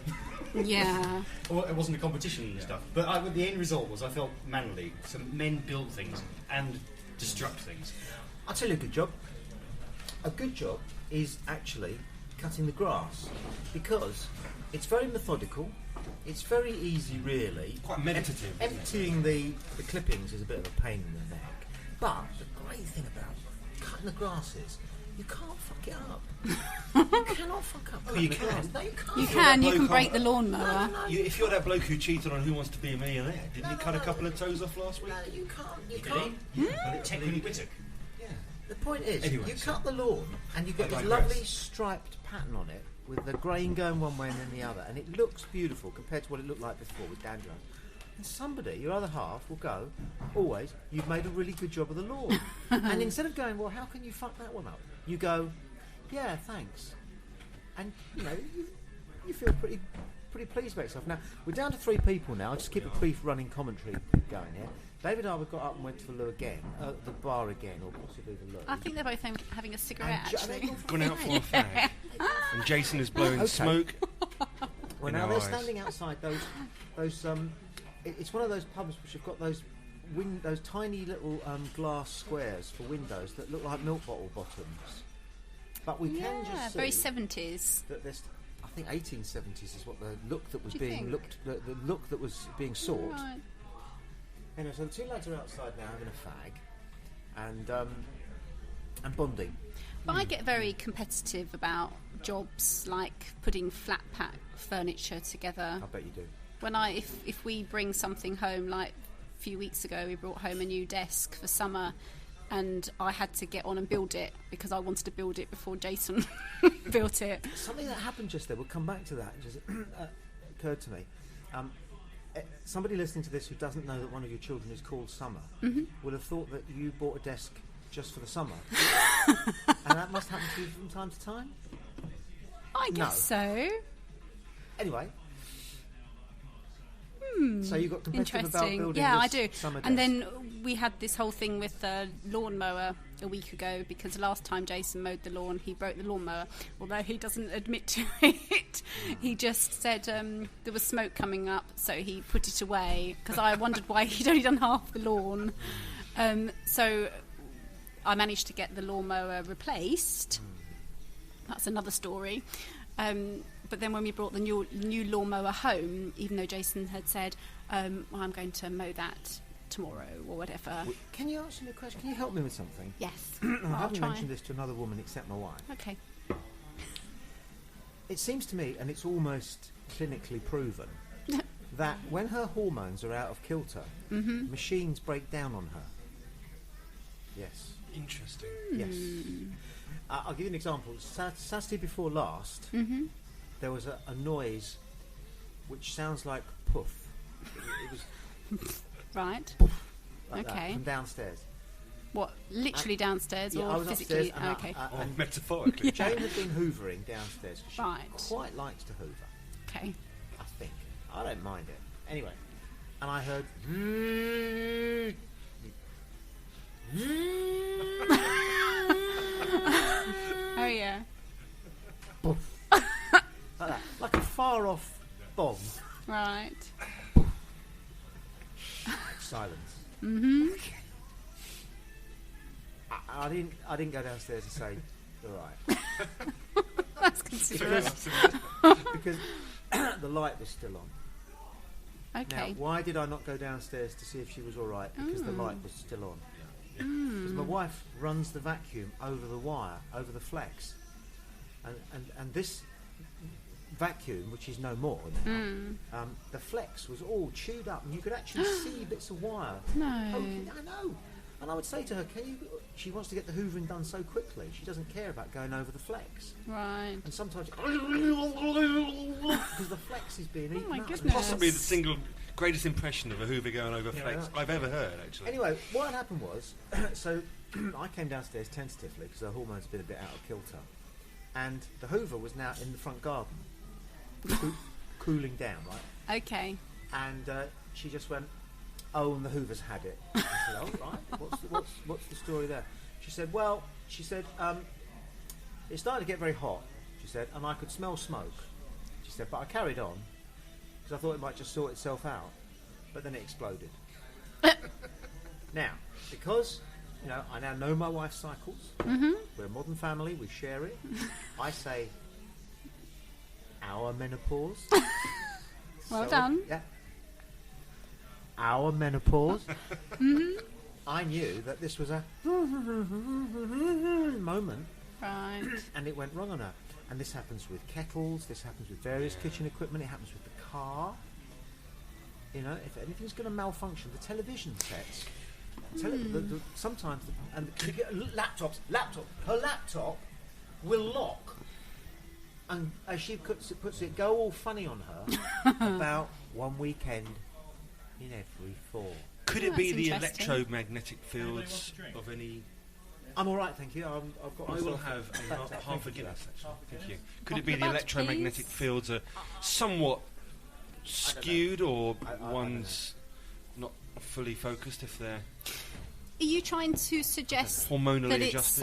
Yeah. Well, it wasn't a competition and stuff. But the end result was I felt manly. So men build things and destruct things. I'll tell you a good job. A good job is actually cutting the grass, because it's very methodical. It's very easy, really. Quite meditative. isn't it? Emptying the clippings is a bit of a pain in the neck. But the great thing about cutting the grass is you can't fuck it up. You cannot fuck up cutting you the can. grass. No, you can't. You can bloke break on- the lawnmower. If you're that bloke who cheated on Who Wants to Be a Millionaire, didn't you cut a couple of toes off last week? No, you can't. You Did can't. he? Well, it technically Whittock. Yeah. The point is, Anyway, you so- cut the lawn and you get I this digress. lovely striped pattern on it with the grain going one way and then the other, and it looks beautiful compared to what it looked like before with dandelions. And somebody, your other half, will go, always, you've made a really good job of the lawn. And instead of going, well, how can you fuck that one up? You go, yeah, thanks. And, you feel pretty pleased about yourself. Now, we're down to 3 people now. I'll just keep a brief running commentary going here. David and I got up and went to the loo again, the bar again, or possibly the loo. I think they're both having a cigarette, And actually. Gone out for a fag. And Jason is blowing Okay. smoke. Well, in now our they're eyes. standing outside those it's one of those pubs which have got those tiny little glass squares for windows that look like milk bottle bottoms. But we can Yeah, just see very 70s. that there's, I think 1870s is what the look that was Do you being think? looked, the look that was being sought. Right. Anyway, so the 2 lads are outside now having a fag and bonding. But I get very competitive about jobs like putting flat pack furniture together. I bet you do. When if we bring something home, like a few weeks ago we brought home a new desk for summer, and I had to get on and build it because I wanted to build it before Jason built it. Something that happened just there, we'll come back to that, just occurred to me. Somebody listening to this who doesn't know that one of your children is called Summer will have thought that you bought a desk just for the summer. And that must happen to you from time to time? I guess so. Anyway. So you got competitive about Interesting. building Yeah, I this do. summer And desk. then we had this whole thing with the lawnmower a week ago, because last time Jason mowed the lawn, he broke the lawnmower. Although he doesn't admit to it, he just said there was smoke coming up, so he put it away. Because I wondered why he'd only done half the lawn. So I managed to get the lawnmower replaced. That's another story. But then when we brought the new lawnmower home, even though Jason had said, I'm going to mow that tomorrow or whatever. Can you answer me a question? Can you help me with something? Yes, I I'll haven't try. mentioned this to another woman except my wife. Okay. It seems to me, and it's almost clinically proven, that when her hormones are out of kilter, machines break down on her. Yes. Interesting. Yes. I'll give you an example. Saturday before last, there was a noise which sounds like poof. It was Right. like that, Okay. from downstairs. What, literally downstairs Yeah, I or was physically? upstairs and Okay. Or metaphorically. Jane had been hoovering downstairs 'cause she Right. quite likes to hoover, Okay. I think. I don't mind it. Anyway, and I heard... Oh, yeah. like that, like a far-off bomb. Right. Silence. I didn't go downstairs and say, all right. That's considerate. Because the light was still on. Okay. Now, why did I not go downstairs to see if she was all right? Because the light was still on. Because my wife runs the vacuum over the wire, over the flex. And this vacuum, which is no more now, the flex was all chewed up, and you could actually see bits of wire. No. Oh, I know. And I would say to her, she wants to get the hoovering done so quickly, she doesn't care about going over the flex. Right. And sometimes, because the flex is being eaten my up. goodness. Possibly the single greatest impression of a Hoover going over flex right. I've ever heard, actually. Anyway, what had happened was, so I came downstairs tentatively because her hormones had been a bit out of kilter, and the Hoover was now in the front garden, cooling down, right? Okay. And she just went, "Oh, and the Hoovers had it." I said, "Oh, right. What's the story there?" She said, "Well," she said, "it started to get very hot." She said, "and I could smell smoke." She said, "But I carried on because I thought it might just sort itself out, but then it exploded." Now, because I now know my wife's cycles. We're a modern family. We share it. I say our menopause. Well done. Yeah. Our menopause. I knew that this was a moment, Right. and it went wrong on her. And this happens with kettles. This happens with various kitchen equipment. It happens with the car. If anything's going to malfunction, the television sets. Sometimes, laptops. Her laptop will lock, and as she puts it, go all funny on her about one weekend in every 4. Could Oh, it be that's the interesting. electromagnetic Anybody fields want a drink? of any... I'm all right, thank you. I've got. I will have half a Guinness, actually. Thank you. Could it be the electromagnetic fields are somewhat skewed, or one's not fully focused if they're... Are you trying to suggest Hormonally that it's adjusted?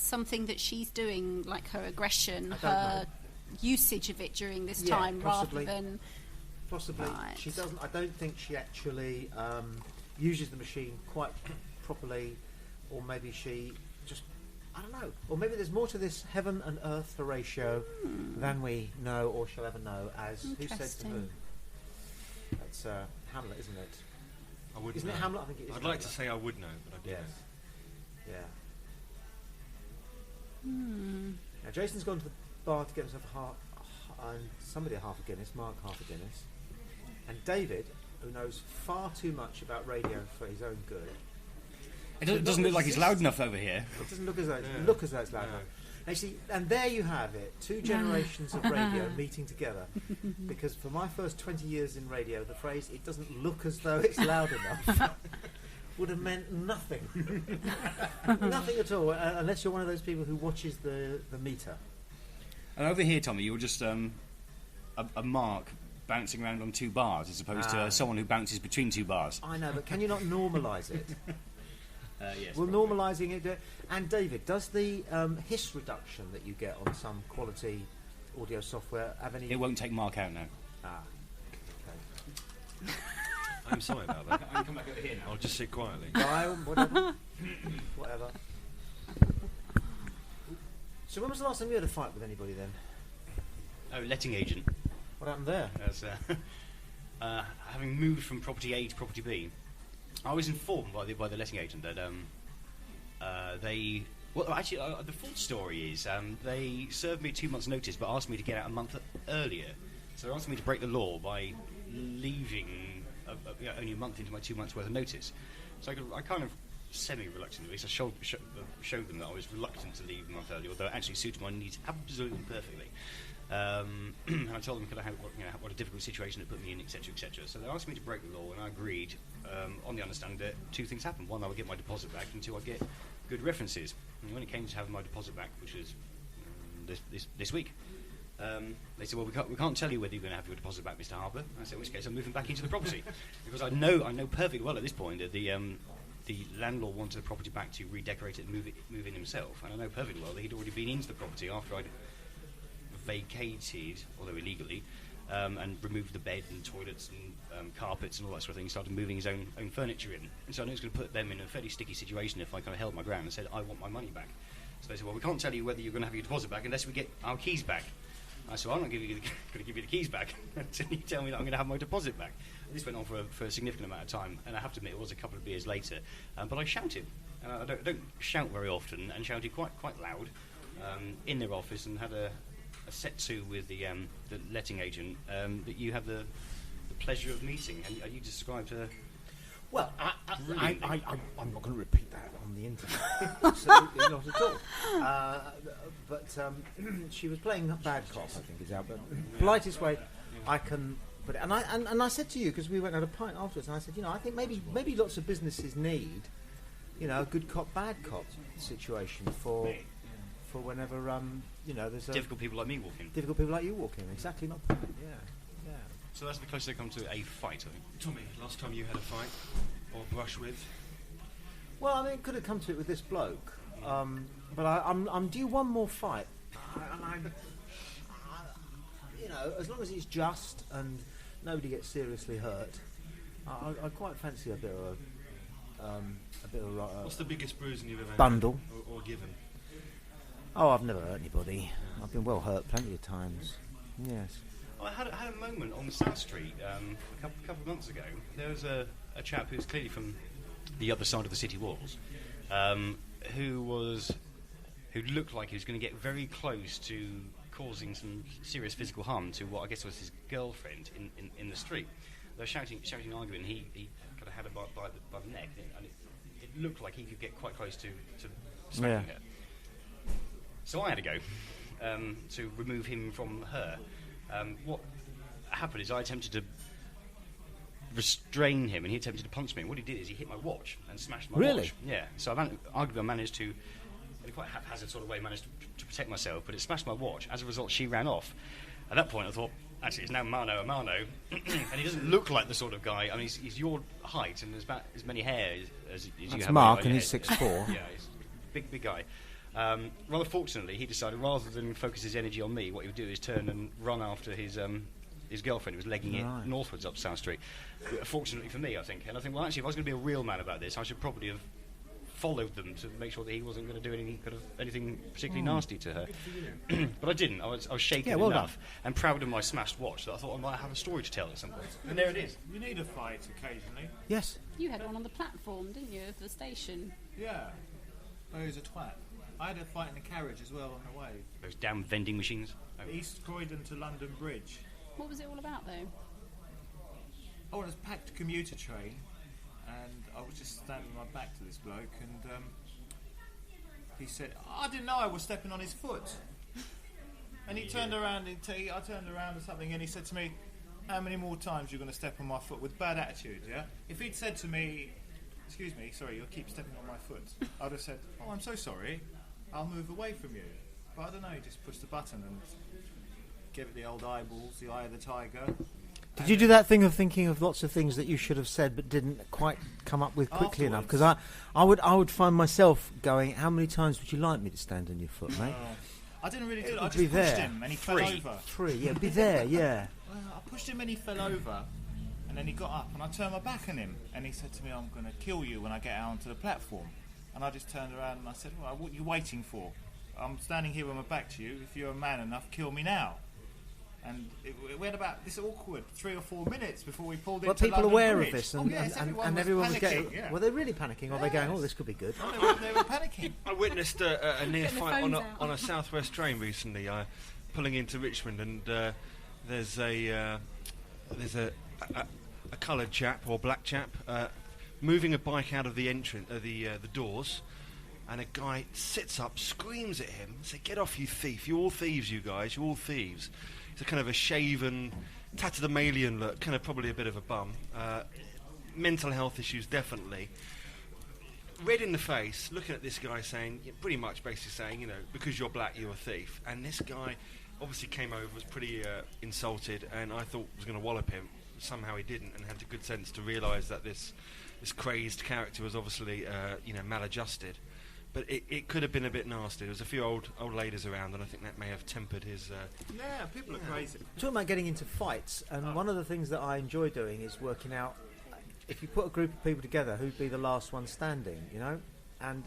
something that she's doing, like her aggression, I don't her usage of it during this Yeah, time, possibly. rather than Possibly. Right. She doesn't. I don't think she actually uses the machine quite properly, or maybe she just. I don't know. Or maybe there's more to this heaven and earth Horatio than we know or shall ever know. As who said the Interesting. moon? That's Hamlet, isn't it? I wouldn't Isn't know. it Hamlet? I think it is. I'd like to Hamlet. say I would know, but I don't Yes. know. Yeah. Now Jason's gone to the bar to get himself somebody a half a Guinness, Mark half a Guinness, and David, who knows far too much about radio for his own good. It doesn't look like he's loud enough over here. It doesn't look as though Yeah. look as though it's loud No. enough. Now, you see, and there you have it, 2 generations of radio meeting together. Because for my first 20 years in radio, the phrase "it doesn't look as though it's loud enough" would have meant nothing. Nothing at all, unless you're one of those people who watches the meter. And over here, Tommy, you're just a mark bouncing around on 2 bars as opposed to someone who bounces between 2 bars. I know, but can you not normalise it? Yes. Well, normalising it. And David, does the hiss reduction that you get on some quality audio software have any? It won't take Mark out now. Okay. I'm sorry about that. I can come back over here now. I'll just sit quietly. Dial, whatever. Whatever. So when was the last time you had a fight with anybody then? Oh, letting agent. What happened there? As, having moved from property A to property B, I was informed by the letting agent that they... Well, actually, the full story is they served me 2 months' notice but asked me to get out a month earlier. So they asked me to break the law by leaving only a month into my 2 months' worth of notice. So I kind of semi-reluctantly, at least I showed them that I was reluctant to leave a month early, although it actually suited my needs absolutely perfectly. And I told them what a difficult situation it put me in, etc., etc. So they asked me to break the law, and I agreed on the understanding that 2 things happened. 1, I would get my deposit back, and 2, I'd get good references. And when it came to having my deposit back, which was this week, they said, "Well, we can't tell you whether you're going to have your deposit back, Mr. Harper." I said, "In which case, I'm moving back into the property," because I know perfectly well at this point that the landlord wanted the property back to redecorate it and move in himself, and I know perfectly well that he'd already been into the property after I'd vacated, although illegally, and removed the bed and toilets and carpets and all that sort of thing. He started moving his own furniture in. And so I knew it was going to put them in a fairly sticky situation if I kind of held my ground and said, I want my money back. So they said, well, we can't tell you whether you're going to have your deposit back unless we get our keys back. I said, well, I'm not going to give you the keys back until you tell me that I'm going to have my deposit back. This went on for a significant amount of time, and I have to admit it was a couple of beers later. But I shouted, and I don't shout very often, and shouted quite loud in their office, and had a set to with the letting agent that you have the pleasure of meeting, and you described her. Well, I'm not going to repeat that on the internet. Absolutely not at all. But she was playing bad cop, I think is out. But politest way I can put it. And I said to you, because we went out a pint afterwards, and I said, I think maybe lots of businesses need, a good cop, bad cop situation for whenever there's difficult people like me walking. Difficult people like you walking. Exactly, not bad. Yeah. So that's the closest they come to a fight, I think. Tommy, last time you had a fight or brush with? Well, I mean, it could have come to it with this bloke, but I'm due one more fight, and as long as it's just and nobody gets seriously hurt, I quite fancy a bit of a What's the biggest bruising you've ever bundle had or given? Oh, I've never hurt anybody. I've been well hurt plenty of times. Yes. I had a moment on South Street a couple of months ago. There was a chap who's clearly from the other side of the city walls, who looked like he was going to get very close to causing some serious physical harm to what I guess was his girlfriend in the street. They were shouting, arguing. He kind of had her by the neck, and it looked like he could get quite close to smacking her. So I had to go to remove him from her. What happened is I attempted to restrain him, and he attempted to punch me. And what he did is he hit my watch and smashed my watch. Yeah. So arguably I managed to, in a quite haphazard sort of way, to protect myself, but it smashed my watch. As a result, she ran off. At that point, I thought, actually, it's now mano a mano, and he doesn't look like the sort of guy. I mean, he's your height, and there's about as many hairs as you have. That's Mark, and he's 6'4". Yeah, he's a big guy. Rather fortunately, he decided rather than focus his energy on me, what he would do is turn and run after his girlfriend, who was legging it northwards up South Street. Fortunately for me, I think. And I think, well, actually, if I was going to be a real man about this, I should probably have followed them to make sure that he wasn't going to do anything particularly nasty to her. But I didn't. I was shaken enough and proud of my smashed watch that I thought I might have a story to tell at some point. And there it is. You need a fight occasionally. Yes. You had one on the platform, didn't you, of the station? Yeah. Oh, he was a twat. I had a fight in the carriage as well on the way. Those damn vending machines. East Croydon to London Bridge. What was it all about, though? I was a packed commuter train, and I was just standing with my back to this bloke, and he said, I didn't know I was stepping on his foot. And he turned around, I turned around or something, and he said to me, how many more times are you going to step on my foot with bad attitude, yeah? If he'd said to me, excuse me, sorry, you'll keep stepping on my foot, I'd have said, oh, I'm so sorry, I'll move away from you. But I don't know, he just pushed the button and gave it the old eyeballs, the eye of the tiger. Did you do that thing of thinking of lots of things that you should have said but didn't quite come up with quickly enough? Because I would find myself going, how many times would you like me to stand on your foot, mate? I didn't really do it. I just pushed him and he fell over. Be there, yeah. Well, I pushed him and he fell over, and then he got up and I turned my back on him and he said to me, I'm going to kill you when I get out onto the platform. And I just turned around and I said, well, what are you waiting for? I'm standing here with my back to you. If you're a man enough, kill me now. And we had about this awkward 3 or 4 minutes before we pulled into London Bridge. Were people aware of this? And everyone was getting... Yeah. Were they really panicking? Or were they going, oh, this could be good? No, they were panicking. I witnessed a near fight on a southwest train recently, pulling into Richmond, and there's a coloured chap or black chap moving a bike out of the entrance, the doors, and a guy sits up, screams at him, says, "Get off, you thief! You're all thieves, you guys! You're all thieves!" It's a kind of a shaven, tatterdemalion look, kind of probably a bit of a bum. Mental health issues, definitely. Red in the face, looking at this guy saying, pretty much basically saying, because you're black, you're a thief. And this guy obviously came over, was pretty insulted, and I thought was going to wallop him. Somehow he didn't, and had the good sense to realise that this crazed character was obviously, maladjusted. but it could have been a bit nasty. There was a few old ladies around, and I think that may have tempered his. Yeah, people are crazy. Talking about getting into fights, and one of the things that I enjoy doing is working out if you put a group of people together, who'd be the last one standing, you know? And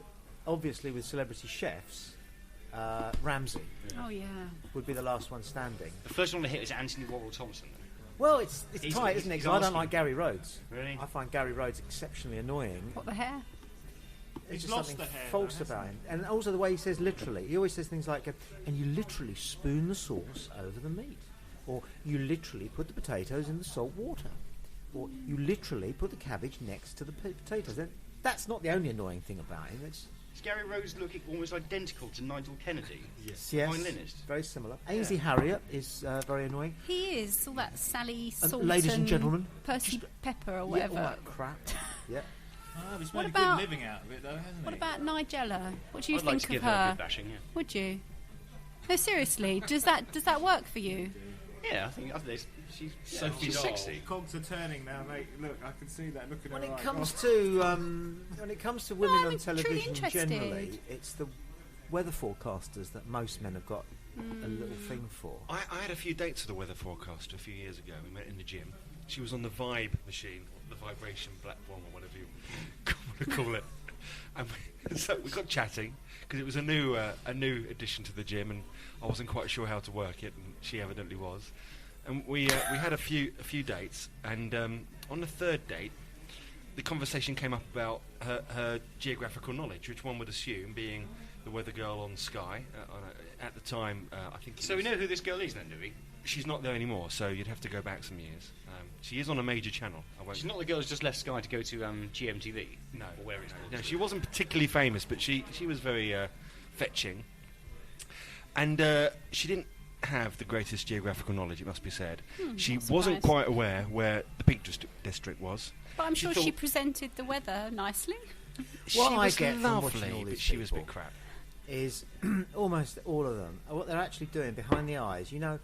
obviously with celebrity chefs, Ramsay Oh yeah. would be the last one standing. The first one to hit is Anthony Warrell Thompson. Well, it's He's- tight, isn't it? he's 'Cause I don't asking. like Gary Rhodes. Really? I find Gary Rhodes exceptionally annoying. What, the hair? There's He's just lost something the hair, false though, hasn't about him. And also the way he says literally. He always says things like, and you literally spoon the sauce over the meat. Or you literally put the potatoes in the salt water. Or you literally put the cabbage next to the potatoes. And that's not the only annoying thing about him. It's Is Gary Rhodes looking almost identical to Nigel Kennedy? yes, Violinist. very similar. Ainsley Harriott is very annoying. He is all that Sally And Salt ladies and gentlemen, Percy Pepper or Yeah, whatever. all that crap. Yeah. Oh, he's What made a about- good living out of it, though, hasn't What he? about Nigella? What do you I'd like think to of give her a her? good bashing, yeah. Would you? No, seriously. Does that work for you? Yeah, I think she's Sophie Doll. sexy. Cogs are turning now, mate. Look, I can see that. Look at When her it right comes now. to women I'm on truly television interested. generally, it's the weather forecasters that most men have got a little thing for. I had a few dates with a weather forecaster a few years ago. We met in the gym. She was on the Vibe machine, the vibration platform, or whatever you want to call it. And so we got chatting because it was a new addition to the gym, and I wasn't quite sure how to work it, and she evidently was. And we had a few dates, and on the third date, the conversation came up about her geographical knowledge, which one would assume being the weather girl on Sky at the time. I think. So we know who this girl is then, do we? She's not there anymore, so you'd have to go back some years. She is on a major channel. I won't She's not the girl who's just left Sky to go to GMTV. No, Or where it's called. no, she wasn't particularly famous, but she was very fetching, and she didn't have the greatest geographical knowledge. It must be said. She not wasn't surprised. quite aware where the Peak District was. But I'm sure thought- she presented the weather nicely. She What I was get from watching lovely, all but these she was a bit people crap. is almost all of them. What they're actually doing behind the eyes, you know,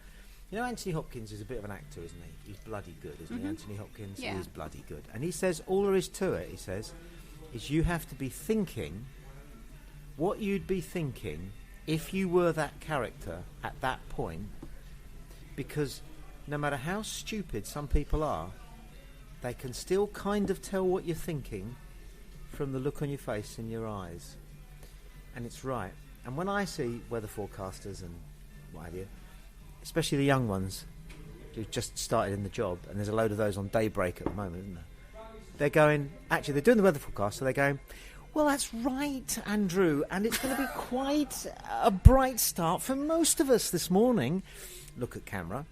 Anthony Hopkins is a bit of an actor, isn't he? He's bloody good, isn't he? Anthony Hopkins Yeah. is bloody good. And he says all there is to it, he says, is you have to be thinking what you'd be thinking if you were that character at that point, because no matter how stupid some people are, they can still kind of tell what you're thinking from the look on your face and your eyes. And it's right. And when I see weather forecasters and what have you, especially the young ones who've just started in the job, and there's a load of those on Daybreak at the moment, isn't there? They're going, actually, they're doing the weather forecast, so they're going, well, that's right, Andrew, and it's going to be quite a bright start for most of us this morning. Look at camera.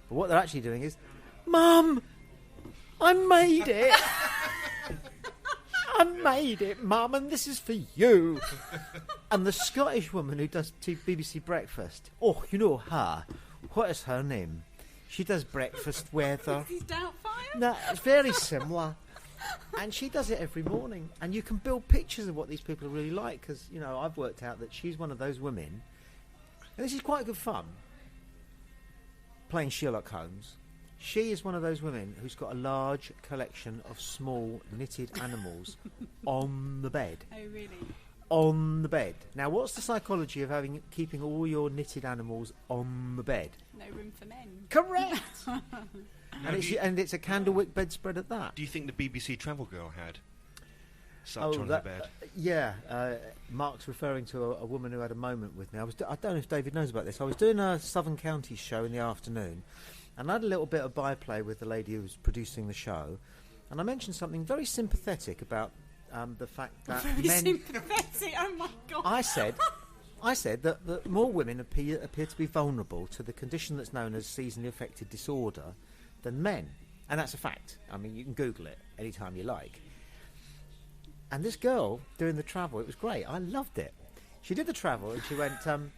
But what they're actually doing is, Mum, I made it. I made it, Mum, and this is for you. And the Scottish woman who does BBC Breakfast, oh, you know her. What is her name? She does breakfast weather. Is Doubtfire? No, it's very similar. And she does it every morning. And you can build pictures of what these people are really like, because, you know, I've worked out that she's one of those women. And this is quite good fun, playing Sherlock Holmes. She is one of those women who's got a large collection of small knitted animals on the bed. Oh, really? On the bed. Now, what's the psychology of keeping all your knitted animals on the bed? No room for men. Correct. Now, and it's a candlewick bedspread at that. do you think the BBC Travel Girl had such on her bed? Yeah, Mark's referring to a woman who had a moment with me. I don't know if David knows about this. I was doing a Southern Counties show in the afternoon, and I had a little bit of byplay with the lady who was producing the show, and I mentioned something very sympathetic about the fact that Very men. sympathetic. Oh my god. I said that more women appear to be vulnerable to the condition that's known as seasonally affected disorder than men, and that's a fact. I mean, you can Google it anytime you like. And this girl doing the travel, it was great. I loved it. She did the travel, and she went, and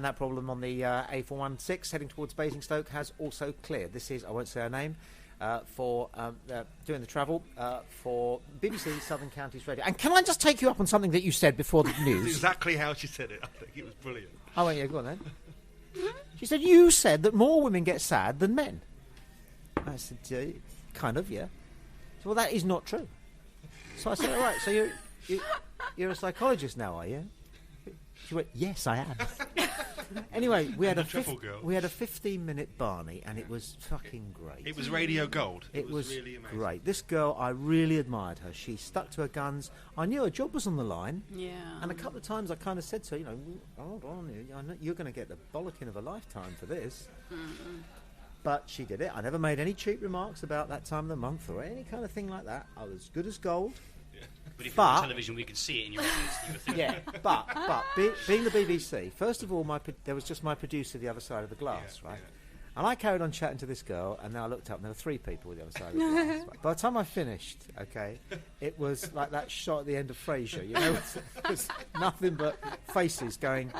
that problem on the A416 heading towards Basingstoke has also cleared. This is, I won't say her name, for doing the travel for BBC Southern Counties Radio. And can I just take you up on something that you said before the That's news? exactly how she said it. I think it was brilliant. Oh, wait, yeah, go on then. She said, you said that more women get sad than men. I said, kind of, yeah. So, well, that is not true. So I said, all right, so you're a psychologist now, are you? She went, yes, I am. Anyway, we had And the Truffle Girl. we had a 15-minute Barney, and it was fucking great. It was radio gold. It was really amazing. great. This girl, I really admired her. She stuck to her guns. I knew her job was on the line. Yeah. And a couple of times I kind of said to her, hold on, I know you're going to get the bollocking of a lifetime for this. But she did it. I never made any cheap remarks about that time of the month or any kind of thing like that. I was good as gold. But if you're on television, we could see it in your eyes. You were thinking, Yeah, but being the BBC, first of all, there was just my producer the other side of the glass, right? And I carried on chatting to this girl, and then I looked up, and there were 3 people the other side of the glass. Right? By the time I finished, okay, it was like that shot at the end of Frasier, you know? It was nothing but faces going...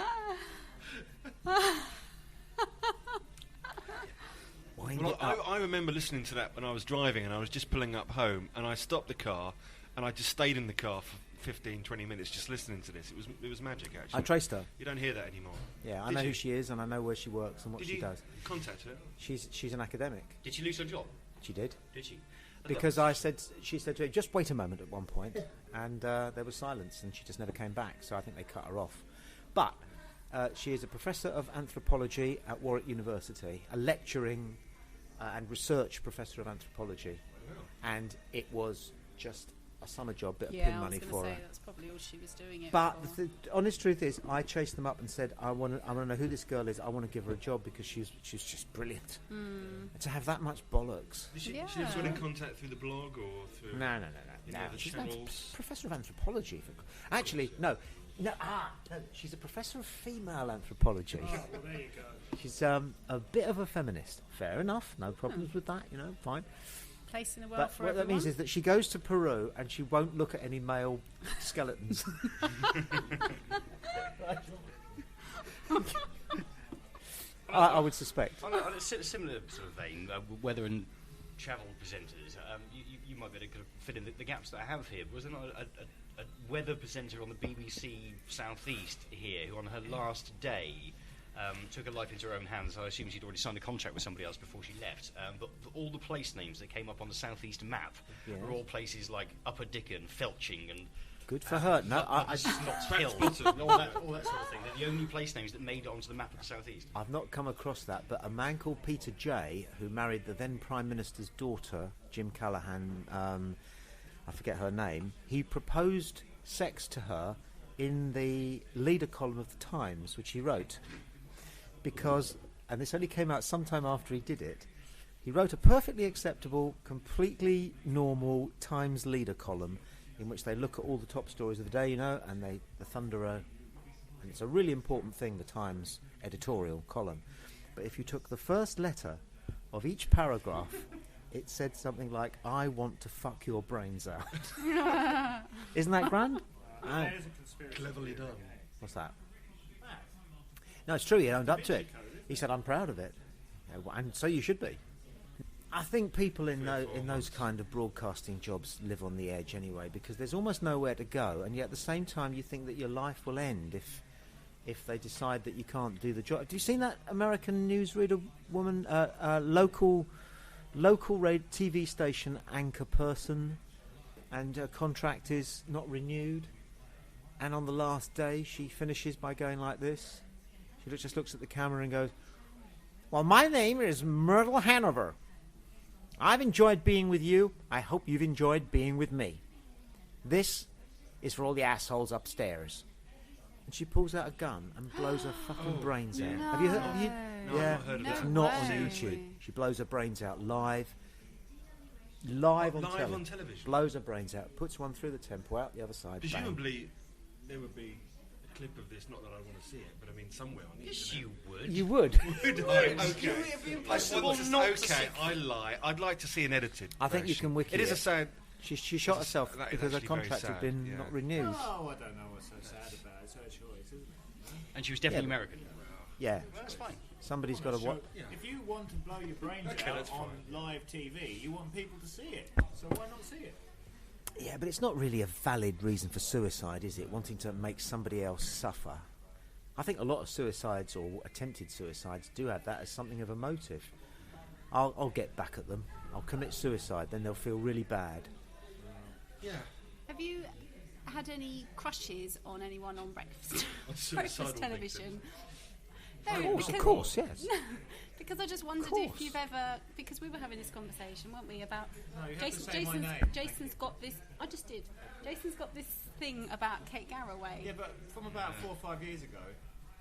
Well, I remember listening to that when I was driving, and I was just pulling up home, and I stopped the car, and I just stayed in the car for 15, 20 minutes just listening to this. It was magic, actually. I traced her. You don't hear that anymore. Yeah, I know who she is, and I know where she works and what she does. Did you contact her? She's an academic. did she lose her job? She did. Did she? Because she said to me, just wait a moment at one point, and there was silence, and she just never came back, so I think they cut her off. But she is a professor of anthropology at Warwick University, a lecturing and research professor of anthropology, and it was just a summer job, bit of pin money for her. That's probably all she was doing it But for. the honest truth is, I chased them up and said, I want to know who this girl is. I want to give her a job because she's just brilliant. And to have that much bollocks. Did she Yeah. lives in contact through the blog or through... No. You know, the She's channels. professor of anthropology. Actually, no. She's a professor of female anthropology. Oh, well, there you go. She's a bit of a feminist. Fair enough. No problems with that. Fine. Place in the world But for what everyone. that means is that she goes to Peru and she won't look at any male skeletons. I would suspect. On a similar sort of vein, weather and travel presenters, you might be able to fit in the gaps that I have here. Was there not a weather presenter on the BBC Southeast here who on her last day took her life into her own hands? I assume she'd already signed a contract with somebody else before she left. But all the place names that came up on the Southeast map were all places like Upper Dickon, Felching, and Good for her. No, Notts Hill, and all that sort of thing. They're the only place names that made it onto the map of the Southeast. I've not come across that, but a man called Peter Jay, who married the then Prime Minister's daughter, Jim Callaghan, I forget her name, he proposed sex to her in the leader column of the Times, which he wrote. Because, and this only came out sometime after he did it, he wrote a perfectly acceptable, completely normal Times leader column in which they look at all the top stories of the day, and the Thunderer, and it's a really important thing, the Times editorial column. But if you took the first letter of each paragraph, it said something like, I want to fuck your brains out. Isn't that grand? There's a conspiracy. Cleverly done. What's that? No, it's true, he owned up to it. He said, I'm proud of it. And so you should be. I think people in those kind of broadcasting jobs live on the edge anyway, because there's almost nowhere to go, and yet at the same time you think that your life will end if they decide that you can't do the job. Have you seen that American newsreader woman, local TV station anchor person, and her contract is not renewed, and on the last day she finishes by going like this? She just looks at the camera and goes, well, my name is Myrtle Hanover. I've enjoyed being with you. I hope you've enjoyed being with me. This is for all the assholes upstairs. And she pulls out a gun and blows her fucking brains out. Have you heard? No, yeah, I've not heard of it's that. not on way. YouTube. She blows her brains out live on television. Blows her brains out. Puts one through the temple, out the other side. Bang. Presumably, there would be a clip of this. Not that I want to see it, but I mean somewhere on the Yes, internet. you would. You would. Would I? Okay. It'd be impossible Okay, not to see. I lie. I'd like to see an edited. I think you version. can wiki It is it. a sad. She shot That herself is because her actually very contract had sad, been yeah. not renewed. Oh, I don't know what's so sad about it. It's her choice, isn't it? And she was definitely Yeah, American. Yeah, Well, that's fine. somebody's got to watch. If you want to blow your brains Okay, out that's on fine. live TV, you want people to see it. So why not see it? Yeah, but it's not really a valid reason for suicide, is it? Wanting to make somebody else suffer. I think a lot of suicides or attempted suicides do have that as something of a motive. I'll get back at them. I'll commit suicide, then they'll feel really bad. Yeah. Have you had any crushes on anyone on breakfast suicidal television? Of course, yes. Because I just wondered if you've ever, because we were having this conversation, weren't we, about No, you have to say my name. Jason's got this. I just did. Jason's got this thing about Kate Garraway. Yeah, but from about 4 or 5 years ago.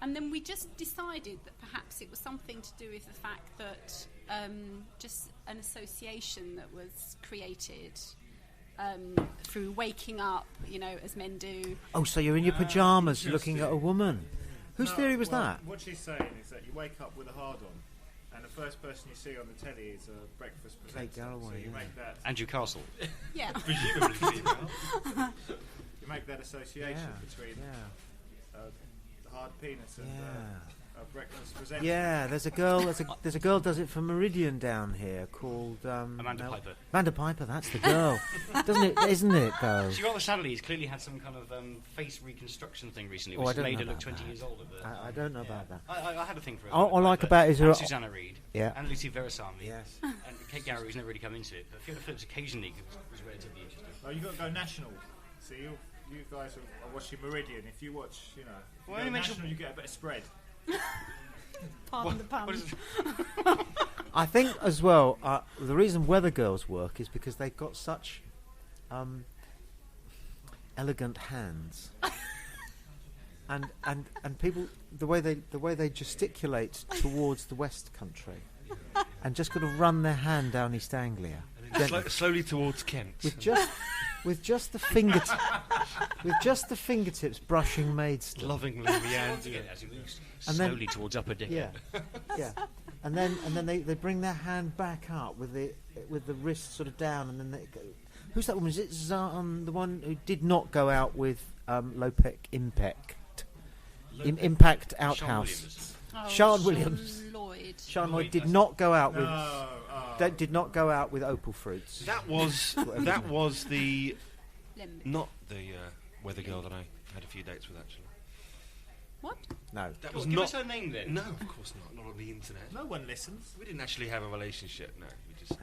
And then we just decided that perhaps it was something to do with the fact that just an association that was created through waking up, as men do. Oh, so you're in your pyjamas looking at a woman. Whose theory was that? What she's saying is that you wake up with a hard on, and the first person you see on the telly is a breakfast presenter. Kate Garraway, so you make that. Andrew Castle. Yeah. Presumably female. You make that association between the hard penis and a breakfast presenter. Yeah, there's a girl does it for Meridian down here called Amanda Piper. Amanda Piper, that's the girl, isn't it? Though. She rather sadly has clearly had some kind of face reconstruction thing recently, I which don't made know her look about 20 that. years older. But I don't know about that. I had a thing for her. All I like about it is her. Susanna Reid, and Lucy Verasamy, Yes. and Kate Garraway's never really come into it, but Fiona Phillips occasionally was relatively interesting. Oh, you've got to go national. See, you guys are watching Meridian. If you watch, if you Well, go only national, you get a better spread. Pardon the pun. I think as well, the reason Weather Girls work is because they've got such elegant hands, and people the way they gesticulate towards the West Country, and just got to run their hand down East Anglia, Slowly towards Kent. with just the fingertips brushing Maidstone. Lovingly meandering. As he moves And then- slowly towards Upper Dicker. Yeah. And then they bring their hand back up with the wrist sort of down, and then they go. Who's that woman? Is it the one who did not go out with Impact Outhouse? Sian Williams. Lloyd. Sian Lloyd did not go out with. Did not go out with Opal Fruits. That was the Limbic. not the weather girl that I had a few dates with actually. What? No. That was Give not. us her name then. No, of course not. Not on the internet. No one listens. We didn't actually have a relationship. No, we just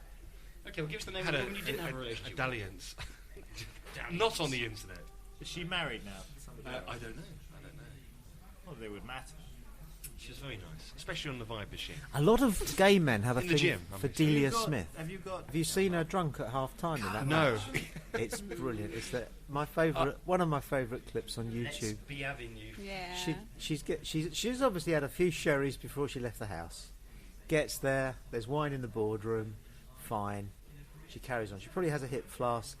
Okay, well give us the name had of the woman you didn't have a a relationship dalliance. with. Not on the internet. Is she married now? Somebody else? I don't know. Well, they would matter. She was very nice, especially on the Vibe machine. A lot of gay men have a In the thing gym, I for mean. Delia Smith. Have you got? Have you seen her drunk at half time in that? No. match? It's brilliant. It's my favourite, one of my favourite clips on YouTube. Let's be having you. Yeah. She's obviously had a few sherries before she left the house. Gets there, there's wine in the boardroom, fine. She carries on. She probably has a hip flask.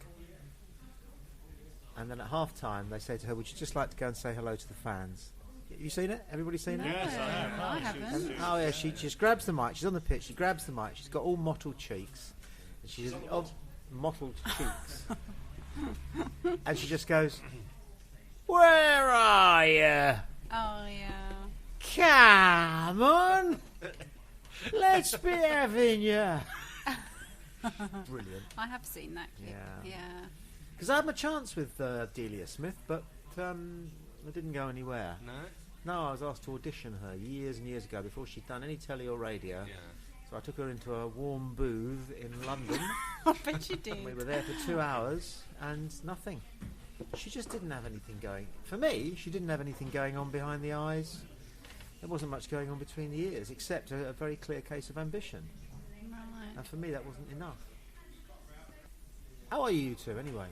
And then at half time, they say to her, "Would you just like to go and say hello to the fans?" Have you seen it? Everybody seen it? Yes, I have. I haven't. Oh yeah, she just grabs the mic. She's on the pitch. She grabs the mic. She's got all mottled cheeks. And she's mottled cheeks. And she just goes, "Where are you? Oh yeah. Come on, let's be having you." Brilliant. I have seen that clip. Yeah. Because I had my chance with Delia Smith, but it didn't go anywhere. No, I was asked to audition her years and years ago before she'd done any telly or radio. Yeah. So I took her into a warm booth in London. I bet you did. We were there for 2 hours and nothing. She just didn't have anything going. For me, she didn't have anything going on behind the eyes. There wasn't much going on between the ears, except a very clear case of ambition. Right. And for me, that wasn't enough. How are you two, anyway?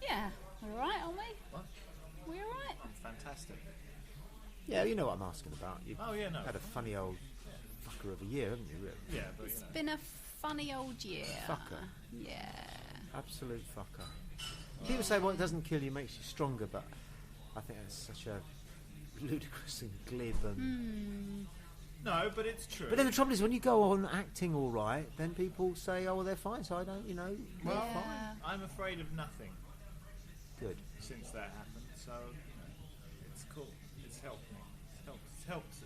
Yeah. We're all right, aren't we? What? We're all right. Fantastic. Yeah, you know what I'm asking about. You've Oh yeah, no. had a funny old fucker of a year, haven't you, really? Yeah, but It's been a funny old year. Fucker. Yeah. Absolute fucker. People say what doesn't kill you makes you stronger, but I think that's such a ludicrous and glib and... No, but it's true. But then the trouble is, when you go on acting all right, then people say, "Oh, well, they're fine." So I don't, well, they're fine. I'm afraid of nothing Good. since that happened. So it's cool. It's helped me.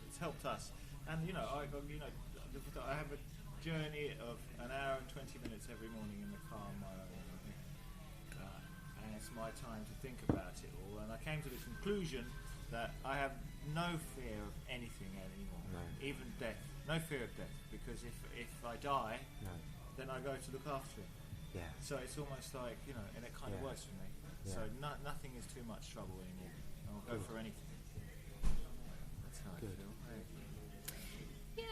It's helped us. And I have a journey of an hour and 20 minutes every morning in the car on my own. And it's my time to think about it all. And I came to the conclusion that I have no fear of anything anymore, even death. No fear of death, because if I die, then I go to look after it. Yeah. So it's almost like, and it kind of works for me. So nothing is too much trouble anymore. I'll go for anything. That's how Good. I feel.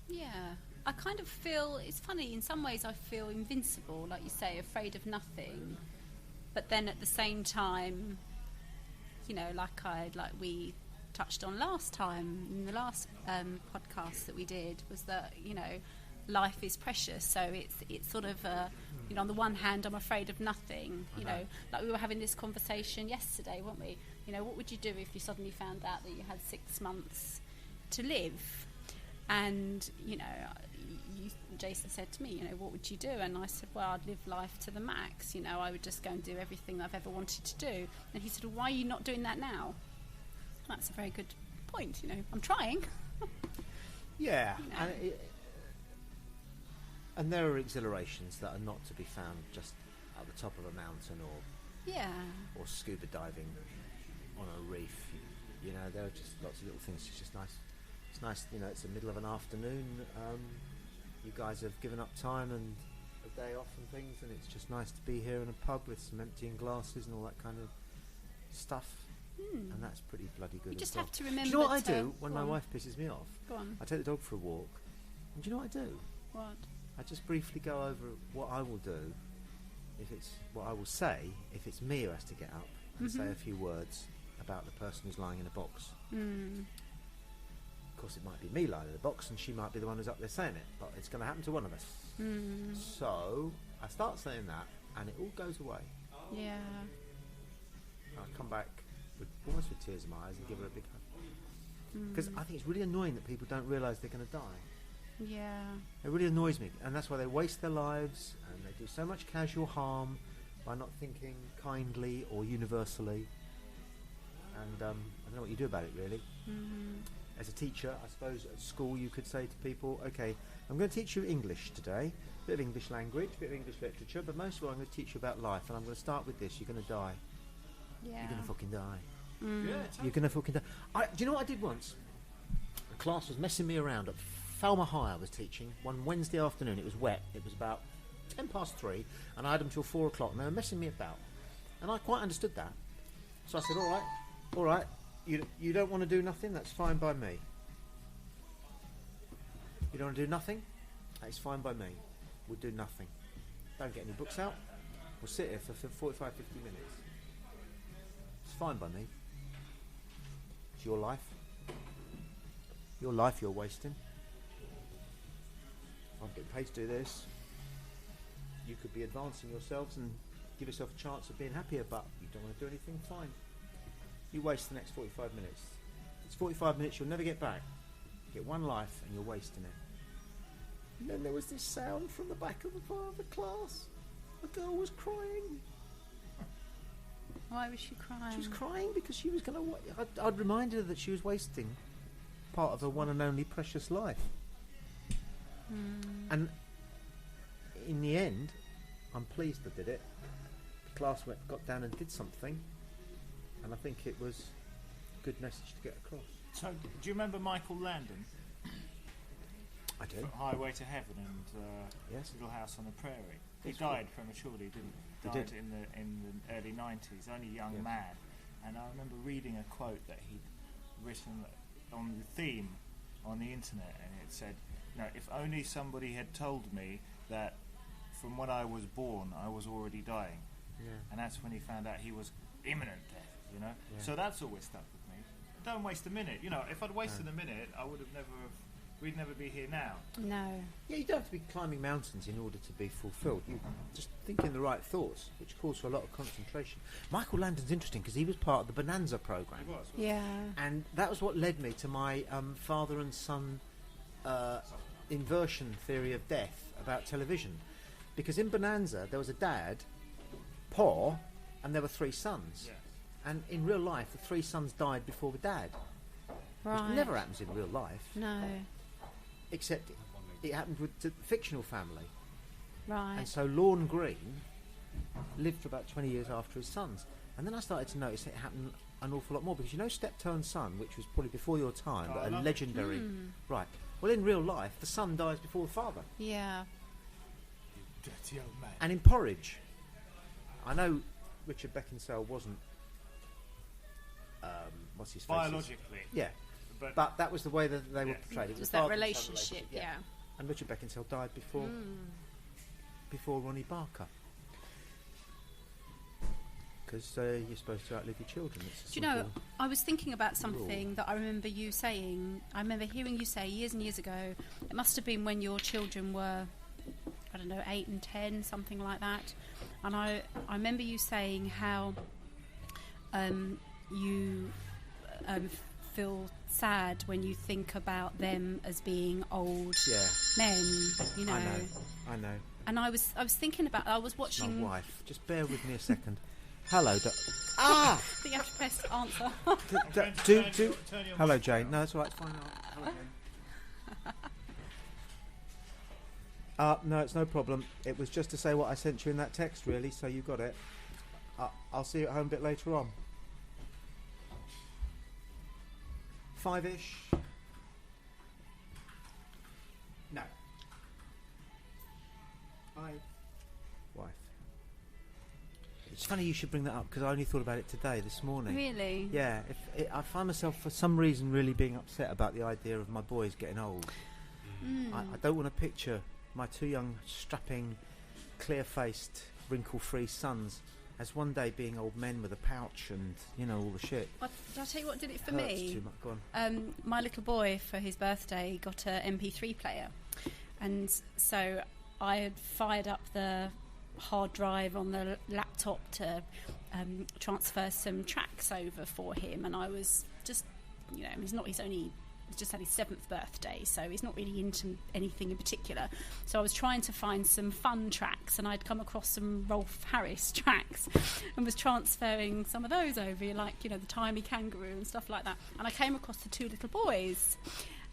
Yeah. I kind of feel, it's funny, in some ways I feel invincible, like you say, afraid of nothing. But then at the same time, you know, like we touched on last time, in the last podcast that we did, was that, you know, life is precious. So it's sort of, you know, on the one hand, I'm afraid of nothing. You know, like we were having this conversation yesterday, weren't we? You know, what would you do if you suddenly found out that you had 6 months to live? And, you know, Jason said to me, you know, what would you do? And I said, well, I'd live life to the max. You know, I would just go and do everything I've ever wanted to do. And he said, well, why are you not doing that now? That's a very good point. You know, I'm trying. Yeah, You know. and there are exhilarations that are not to be found just at the top of a mountain or scuba diving on a reef. You know, there are just lots of little things. It's just nice. It's nice, you know, it's the middle of an afternoon. You guys have given up time and a day off and things, and it's just nice to be here in a pub with some emptying glasses and all that kind of stuff. And that's pretty bloody good. You just as well. have to remember. Do you know what I to- do when go my on. wife pisses me off? Go on. I take the dog for a walk. And do you know what I do? What? I just briefly go over what I will do, if it's what I will say, if it's me who has to get up and say a few words about the person who's lying in a box. Of course, it might be me lying in the box, and she might be the one who's up there saying it, but it's going to happen to one of us. So I start saying that, and it all goes away. Yeah. And I come back almost with tears in my eyes and give her a big hug. Because I think it's really annoying that people don't realise they're going to die. Yeah. It really annoys me, and that's why they waste their lives and they do so much casual harm by not thinking kindly or universally. And I don't know what you do about it, really. As a teacher, I suppose at school you could say to people, okay, I'm going to teach you English today, a bit of English language, a bit of English literature, but most of all I'm going to teach you about life, and I'm going to start with this: you're going to die. Yeah. You're going to fucking die. Yeah, You're going to fucking die. Do you know what I did once? The class was messing me around. At Falmer High I was teaching one Wednesday afternoon. It was wet. It was about 3:10, and I had them till 4 o'clock, and they were messing me about. And I quite understood that. So I said, all right, you don't want to do nothing? That's fine by me. You don't want to do nothing? That's fine by me. We'll do nothing. Don't get any books out. We'll sit here for 45, 50 minutes. It's fine by me. It's your life. Your life you're wasting. I'm getting paid to do this. You could be advancing yourselves and give yourself a chance of being happier, but you don't want to do anything, fine. You waste the next 45 minutes. It's 45 minutes you'll never get back. You get one life and you're wasting it. And then there was this sound from the back of the class. A girl was crying. Why was she crying? She was crying because she was going to... I'd reminded her that she was wasting part of her one and only precious life. And in the end, I'm pleased I did it. The class got down and did something, and I think it was a good message to get across. So, do you remember Michael Landon? I do. From Highway to Heaven and Yes. Little House on the Prairie. He Yes, died prematurely, didn't he? He Died did. in the early 90s, only a young Yes. man. And I remember reading a quote that he'd written on the theme on the internet, and it said, if only somebody had told me that from when I was born I was already dying. Yeah. And that's when he found out he was imminent death, Yeah. So that's always stuck with me. Don't waste a minute. If I'd wasted a minute, I would have we'd never be here now. No. Yeah, you don't have to be climbing mountains in order to be fulfilled. You just thinking the right thoughts, which calls for a lot of concentration. Michael Landon's interesting because he was part of the Bonanza program. He was. Yeah. And that was what led me to my father and son inversion theory of death about television. Because in Bonanza, there was a dad, poor, and there were 3 sons. Yes. And in real life, the 3 sons died before the dad. Right. Which never happens in real life, No. except it happened with the fictional family. Right. And so Lorne Green lived for about 20 years after his sons. And then I started to notice it happened an awful lot more, because Step-Tone's Son, which was probably before your time, but a legendary... Right. Well, in real life, the son dies before the father. Yeah. Dirty old man. And in Porridge, I know Richard Beckinsale wasn't. What's his face? Biologically. Yeah, but that was the way that they were portrayed. It It was father that and son relationship, yeah. And Richard Beckinsale died before Ronnie Barker. Because you're supposed to outlive your children. It's Do you know, I was thinking about something that I remember you saying. I remember hearing you say years and years ago. It must have been when your children were, I don't know, 8 and 10, something like that. And I remember you saying how you feel sad when you think about them as being old men. You know. I know. And I was thinking about. I was watching. My wife. Just bear with me a second. Hello. I think you have to press answer. Hello, Jane. No, that's all right. It's fine. Hello, Jane. No, it's no problem. It was just to say what I sent you in that text, really. So you got it. I'll see you at home a bit later on. 5-ish. No. Bye. Wife. It's funny you should bring that up because I only thought about it this morning. Really? Yeah. I find myself for some reason really being upset about the idea of my boys getting old. I don't want to picture my 2 young, strapping, clear-faced, wrinkle-free sons as one day being old men with a pouch and, all the shit. Did I tell you what did it for Hurts me? Too much. Go on. My little boy, for his birthday, got a MP3 player. And so I had fired up the hard drive on the laptop to transfer some tracks over for him. And I was just, he's just had his 7th birthday, so he's not really into anything in particular. So I was trying to find some fun tracks, and I'd come across some Rolf Harris tracks and was transferring some of those over, like, the Timey Kangaroo and stuff like that. And I came across the 2 little boys,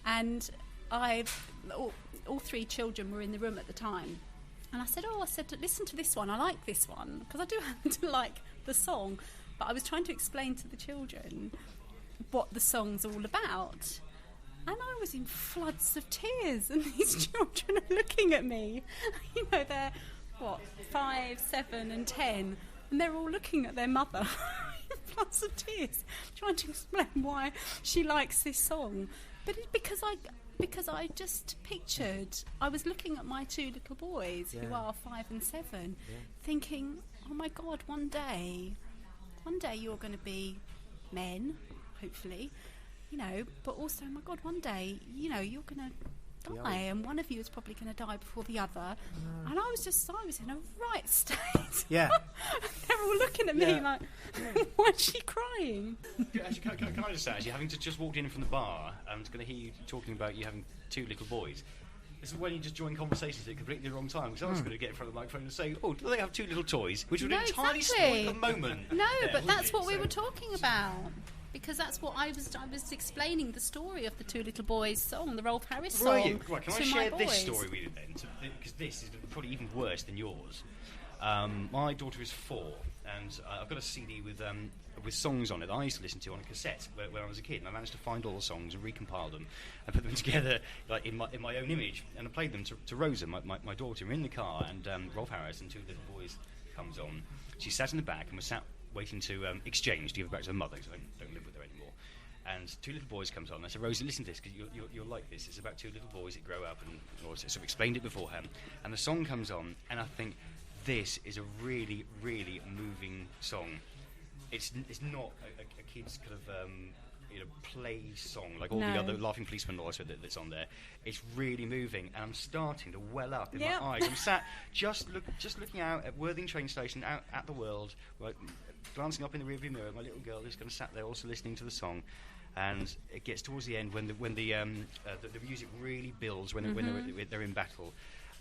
and all 3 children were in the room at the time. And I said, listen to this one. I like this one, because I do happen to like the song. But I was trying to explain to the children what the song's all about. And I was in floods of tears, and these children are looking at me. They're, 5, 7 and 10, and they're all looking at their mother in floods of tears, trying to explain why she likes this song. But because I just pictured, I was looking at my 2 little boys, who are 5 and 7, thinking, oh my God, one day you're going to be men, hopefully. But also, my God, one day, you're going to die, and one of you is probably going to die before the other. And I was in a right state. Yeah. They're all looking at me like, why is she crying? Actually, can I just say, having just walked in from the bar, I'm just going to hear you talking about you having 2 little boys. This is when you just join conversations at completely the wrong time, because I was going to get in front of the microphone and say, oh, do they have 2 little toys? Which would entirely spoil the moment. No, but that's what we were talking about. Because that's what I was explaining the story of the 2 little boys song, the Rolf Harris song. Right, can I share this story with you then? Because this is probably even worse than yours. My daughter is 4, and I've got a CD with songs on it that I used to listen to on a cassette when I was a kid, and I managed to find all the songs and recompile them and put them together like in my own image, and I played them to Rosa, my daughter. We're in the car, and Rolf Harris and 2 little boys comes on. She sat in the back and was sat waiting to exchange to give it back to her mother, because I don't live with her anymore. And 2 little boys comes on. I said, Rosie, listen to this, because you'll like this. It's about 2 little boys that grow up, and so I explained it beforehand. And the song comes on, and I think this is a really, really moving song. It's not a kid's kind of play song like all the other Laughing Policeman laws that's on there. It's really moving, and I'm starting to well up in my eyes. I'm sat just looking out at Worthing train station, out at the world, right, glancing up in the rearview mirror at my little girl who's kind of sat there also listening to the song. And it gets towards the end when the music really builds when they're in battle,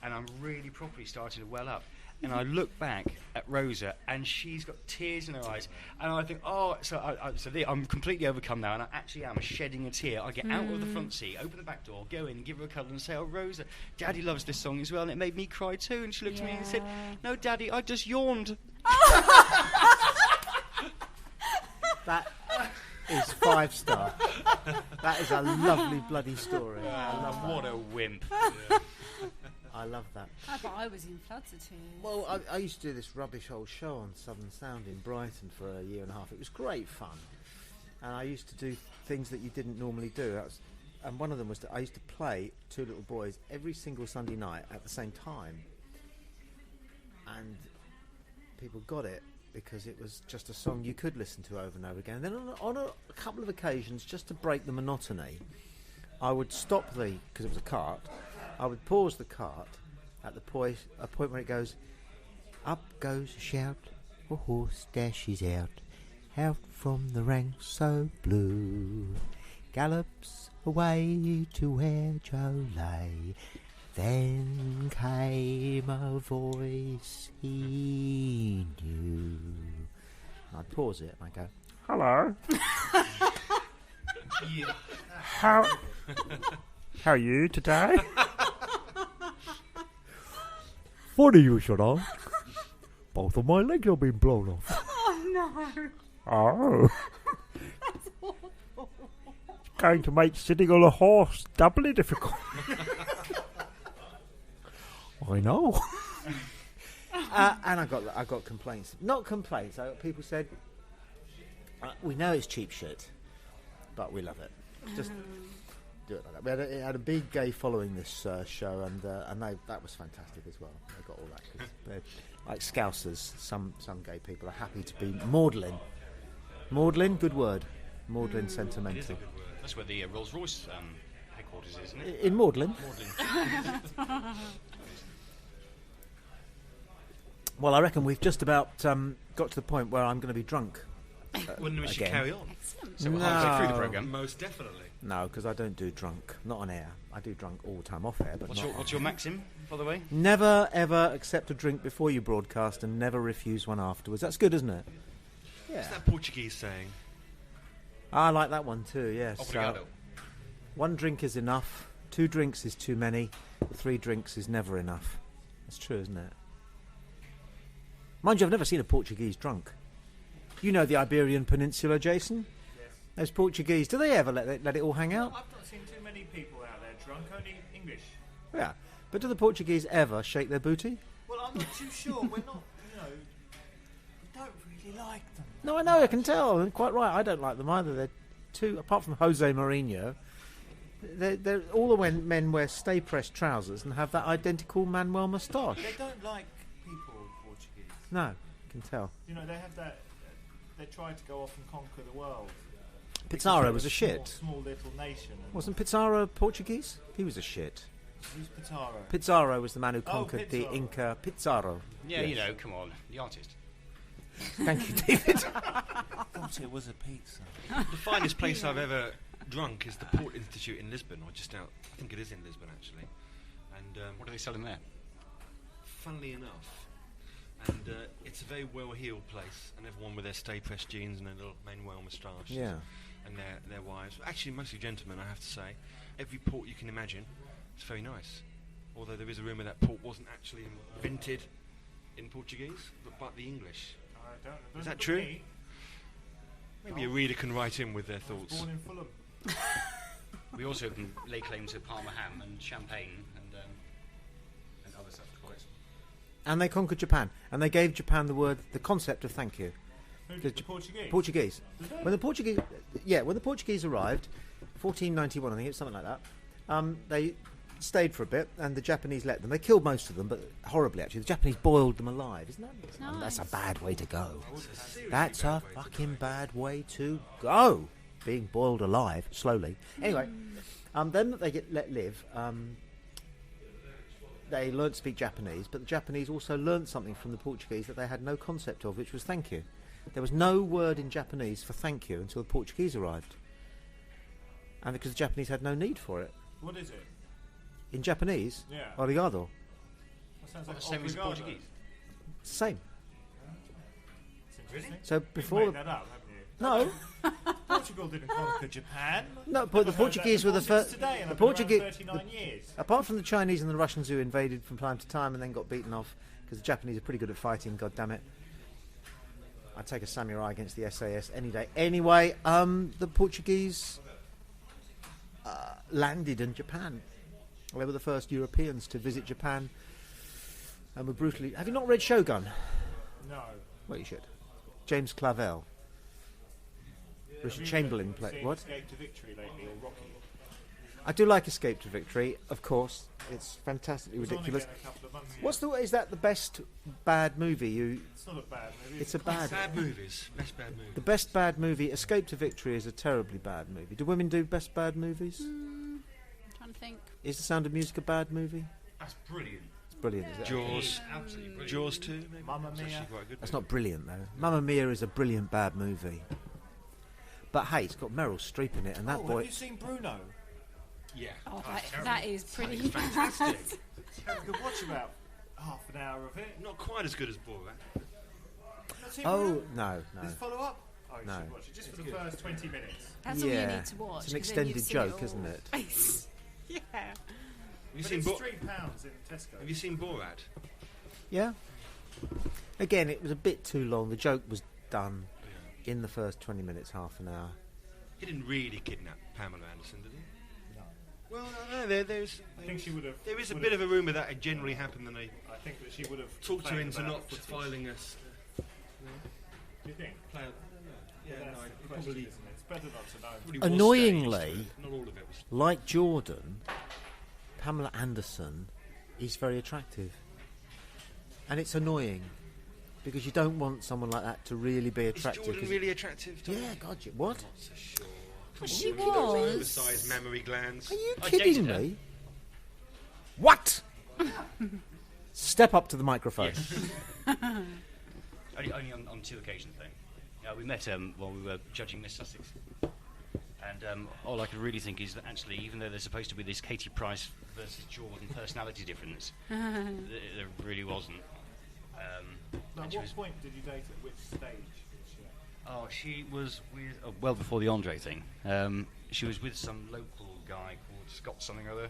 and I'm really properly starting to well up. And I look back at Rosa, and she's got tears in her eyes, and I think, I'm completely overcome now, and I actually am shedding a tear. I get out of the front seat, open the back door, go in, and give her a cuddle, and say, "Oh, Rosa, Daddy loves this song as well," and it made me cry too. And she looked at me and said, "No, Daddy, I just yawned." That is 5-star. That is a lovely bloody story. What a wimp. I love that. Oh, but I was in floods of tears. Well, I used to do this rubbish old show on Southern Sound in Brighton for a year and a half. It was great fun. And I used to do things that you didn't normally do. And one of them was that I used to play Two Little Boys every single Sunday night at the same time. And people got it because it was just a song you could listen to over and over again. And then on a couple of occasions, just to break the monotony, I would stop because it was a cart, I would pause the cart at a point where it goes, up goes a shout, a horse dashes out from the ranks so blue, gallops away to where Joe lay. Then came a voice he knew. And I'd pause it and I'd go, hello. Yeah. How are you today? Funny you should ask. Both of my legs have been blown off. Oh, no. Oh. That's awful. It's going to make sitting on a horse doubly difficult. I know. And I got complaints. Not complaints. People said, we know it's cheap shit, but we love it. Just do it like that. It had a big gay following, this show, and that was fantastic as well. They got all that 'cause they're like Scousers. Some gay people are happy to be maudlin. Maudlin, good word. Maudlin, sentimental. It is a good word. That's where the Rolls-Royce headquarters is, isn't it? In Maudlin. Well, I reckon we've just about got to the point where I'm going to be drunk. Wouldn't we should again. carry on? Excellent. So we're halfway through the No. programme. Most definitely. No, because I don't do drunk. Not on air. I do drunk all the time off air, but not What's your maxim, by the way? Never, ever accept a drink before you broadcast and never refuse one afterwards. That's good, isn't it? Yeah. What's that Portuguese saying? I like that one too, yes. Obrigado. One drink is enough. 2 drinks is too many. 3 drinks is never enough. That's true, isn't it? Mind you, I've never seen a Portuguese drunk. You know the Iberian Peninsula, Jason? Yes. Those Portuguese, do they ever let it all hang out? I've not seen too many people out there drunk, only English. Yeah. But do the Portuguese ever shake their booty? Well, I'm not too sure. We're not, we don't really like them. No, I know, I can tell. And quite right, I don't like them either. They're too, apart from Jose Mourinho, they're all the men wear stay-pressed trousers and have that identical Manuel moustache. They don't like people, Portuguese. No, I can tell. They have that. They tried to go off and conquer the world. Pizarro was a Small- shit. Small little nation. And Wasn't Pizarro Portuguese? He was a shit. Who's Pizarro? Pizarro was the man who conquered the Pizarro. Inca. Pizarro. Yeah, Yes. come on, the artist. Thank you, David. I thought it was a pizza. The finest place I've ever drunk is the Port Institute in Lisbon, or just out. I think it is in Lisbon actually. And What are they selling there? funnily enough, and it's a very well-heeled place, and everyone with their stay-pressed jeans and their little Manuel moustaches, Yeah. and their wives. Actually, mostly gentlemen, I have to say. Every port you can imagine, it's very nice. Although there is a rumour that port wasn't actually invented in Portuguese, but the English. I don't know. Is that Look at true? me. Maybe a reader can write in with their thoughts. Born in Fulham. We also can lay claim to Parma ham and champagne and other such toys. And they conquered Japan. And they gave Japan the concept of thank you. Who The did the Portuguese? Portuguese. Did they? When the Portuguese arrived, 1491, I think it was something like that. They stayed for a bit, and the Japanese let them. They killed most of them, but horribly actually. The Japanese boiled them alive, isn't that? Nice. That's a bad way to go. Seriously That's a bad way to fucking go. bad way to go. Being boiled alive slowly. Anyway, then they get let live. They learnt to speak Japanese, but the Japanese also learnt something from the Portuguese that they had no concept of, which was thank you. There was no word in Japanese for thank you until the Portuguese arrived. And because the Japanese had no need for it. What is it? In Japanese, Yeah. obrigado. That sounds Well, like the same as obrigado. Portuguese. It's the same. It's interesting. So You've before made that up, haven't you? no, Portugal didn't conquer Japan. no, but the Never heard Portuguese that were the before first. since today, and The I've been around Portuguese, 39 years. apart from the Chinese and the Russians who invaded from time to time and then got beaten off, because the Japanese are pretty good at fighting. God damn it! I'd take a samurai against the SAS any day. Anyway, the Portuguese landed in Japan, They were the first Europeans to visit Japan, and were brutally. Have you not read Shogun? No. Well, you should. James Clavell. Richard Chamberlain played. What? Escape to Victory lately, or Rocky? I do like Escape to Victory, of course. It's fantastically It was on ridiculous. again a couple of months ago. What's the? Is that the best bad movie? It's not a bad movie. It's a bad. Bad movies. Best bad movie. The best bad movie. Escape to Victory is a terribly bad movie. Do women do best bad movies? I'm trying to think. Is The Sound of Music a bad movie? That's brilliant. It's brilliant. Is it? Jaws. Absolutely brilliant. Jaws 2, maybe? Mamma That's Mia. actually quite a good. That's not brilliant though. Mamma Mia is a brilliant bad movie. But hey, it's got Meryl Streep in it, and that boy. Have you seen Bruno? Yeah. Oh, terrible. that is pretty It's fantastic. You could watch about half an hour of it. Not quite as good as Borat. Not seen Oh Bruno? no, Does it follow up? Oh, you No. should watch it just for the first 20 minutes. That's all you Yeah. need to watch. It's an 'cause then you've extended seen joke, it isn't all. it? Yeah. Have you But seen it's Borat? £3 in Tesco. Have you seen Borat? Yeah. Again, it was a bit too long. The joke was done in the first 20 minutes, half an hour. He didn't really kidnap Pamela Anderson, did he? No. Well, no, there's. I think she would have. There is a bit of a rumour that it generally happened, and they I think that she would have talked her complained into about not the footage. filing us. Do you think? Play, Yeah, yeah, that's no, the it question, probably, isn't it? It's better not to know. probably was Annoyingly- staged, but not all of it was. Like Jordan, Pamela Anderson is very attractive. And it's annoying because you don't want someone like that to really be Is attractive. Jordan 'cause- really attractive? Tommy? Yeah, God, what? Not so sure. But she Look at those was. oversized mammary glands. Are you I kidding dated her. me? What? Step up to the microphone. Only on two occasions, though. We met while we were judging Miss Sussex. And all I could really think is that actually, even though there's supposed to be this Katie Price versus Jordan personality difference, there really wasn't. Now, And at what point did you date at which stage? Was she at? Oh, she was with well before the Andre thing. She was with some local guy called Scott something or other.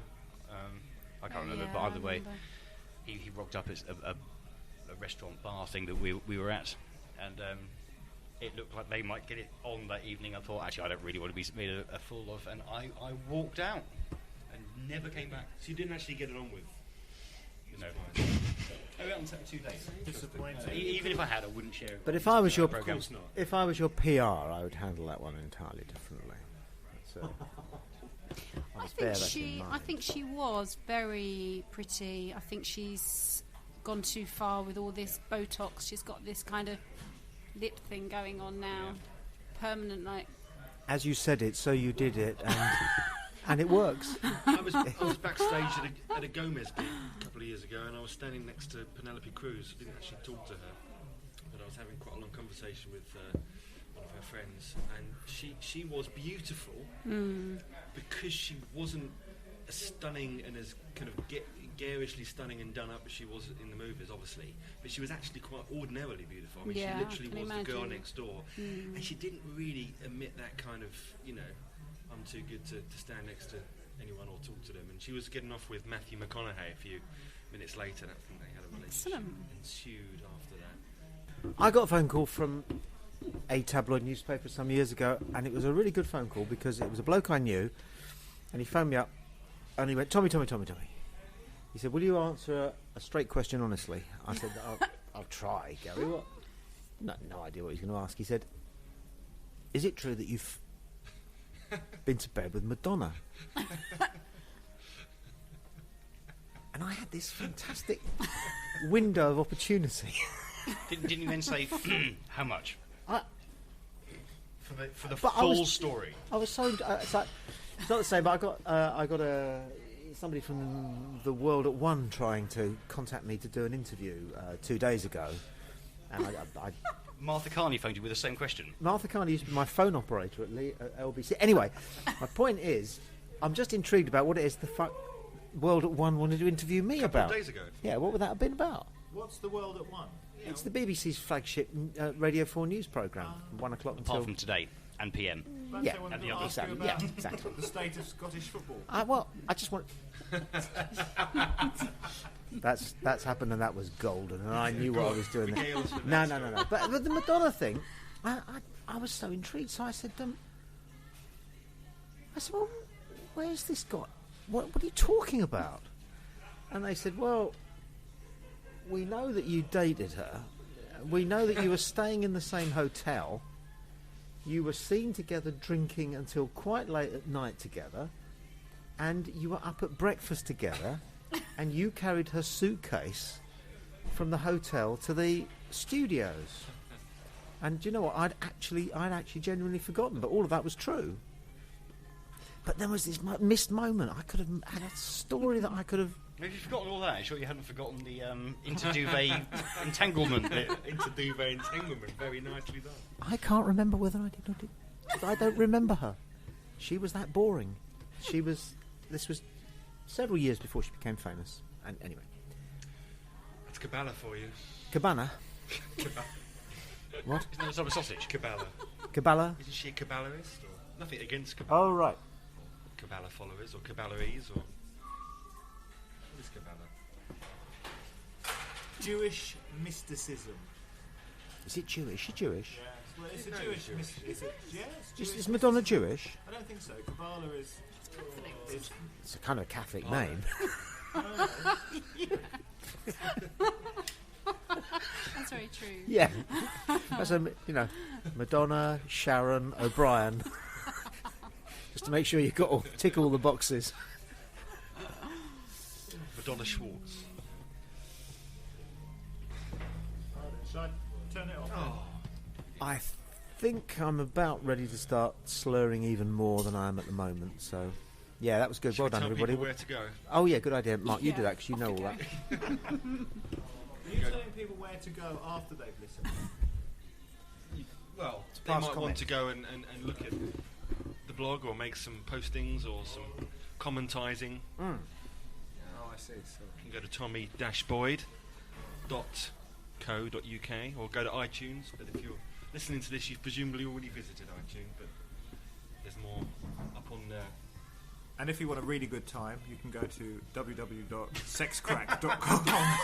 I can't remember, but either way, he rocked up at a restaurant bar thing that we were at, and it looked like they might get it on that evening. I thought, actually, I don't really want to be made a fool of, and I walked out and never came back. So you didn't actually get it on with? No. I went on 2 days. Disappointing. Even if I had, I wouldn't share it. But if I was your program. Of course not. if I was your PR, I would handle that one entirely differently. That's, I must bear think that in I mind. think she was very pretty. I think she's gone too far with all this Botox. She's got this kind of lip thing going on now, permanent like. As you said it, so you did it, and it works. I was backstage at a Gomez gig a couple of years ago, and I was standing next to Penelope Cruz. I didn't actually talk to her, but I was having quite a long conversation with one of her friends, and she was beautiful because she wasn't as stunning and as kind of garishly stunning and done up as she was in the movies, obviously, but she was actually quite ordinarily beautiful. I mean, Yeah, she literally I can was the girl imagine. next door, and she didn't really emit that kind of, I'm too good to stand next to anyone or talk to them. And she was getting off with Matthew McConaughey a few minutes later, and I think they had a relationship Excellent. ensued after that. I got a phone call from a tabloid newspaper some years ago, and it was a really good phone call because it was a bloke I knew, and he phoned me up, and he went, Tommy. He said, will you answer a straight question honestly? I said, I'll try, Gary. What? No idea what he's going to ask. He said, is it true that you've been to bed with Madonna? And I had this fantastic window of opportunity. Didn't you then say how much I- for the But I full was- story? I was so it's not the same, but I got somebody from the World at One trying to contact me to do an interview 2 days ago, and I Martha Carney phoned you with the same question. Martha Carney used to be my phone operator at LBC. Anyway, my point is, I'm just intrigued about what it is the World at One wanted to interview me Couple of about. days ago. Yeah, what would that have been about? What's the world at one? It's the BBC's flagship Radio 4 news programme, 1 o'clock until. Apart from today and PM. Perhaps Yeah, I wanted and to the ask exactly. you about Yeah, exactly. the state of Scottish football. Well, I just want. That's happened, and that was golden, and I knew what I was doing there. Regale us with No. that But the Madonna thing, I was so intrigued. So I said, well, where's this got what are you talking about? And they said, well, we know that you dated her. We know that you were staying in the same hotel. You were seen together drinking until quite late at night together. And you were up at breakfast together. And you carried her suitcase from the hotel to the studios. And do you know what? I'd actually genuinely forgotten, but all of that was true. But there was this missed moment. I could have had a story that I could have... Maybe you've forgotten all that. I'm sure you hadn't forgotten the inter-duvet entanglement bit. Inter-duvet entanglement, very nicely done. I can't remember whether I did or did. I don't remember her. She was that boring. This was several years before she became famous. And anyway. That's Kabbalah for you. Cabana? What? Isn't that a sort of sausage? Kabbalah. Kabbalah? Isn't she a Kabbalahist? Or nothing against Kabbalah. Oh, right. Kabbalah followers or Kabbalahese or... What is Kabbalah? Jewish mysticism. Is it Jewish? Is she Jewish? Yeah, well, it's a Jewish mysticism. Yeah, it's Jewish. Is Madonna Jewish? I don't think so. Kabbalah is... It's a kind of a Catholic name. That's very true. Yeah. That's Madonna, Sharon, O'Brien. Just to make sure you tick all the boxes. Madonna Schwartz. Should I turn it off? Oh. I think I'm about ready to start slurring even more than I am at the moment. So, yeah, that was good. Should Well we done, tell everybody. people where to go? Oh, yeah, good idea. Mark, you Yeah, do that because you know all that. Are you telling people where to go after they've listened? Well, they pass might want comment. to go and look at the blog or make some postings or some commentising. Oh, I see. So. You can go to tommy-boyd.co.uk or go to iTunes. But if you're listening to this, you've presumably already visited iTunes, but there's more up on there. And if you want a really good time, you can go to www.sexcrack.com.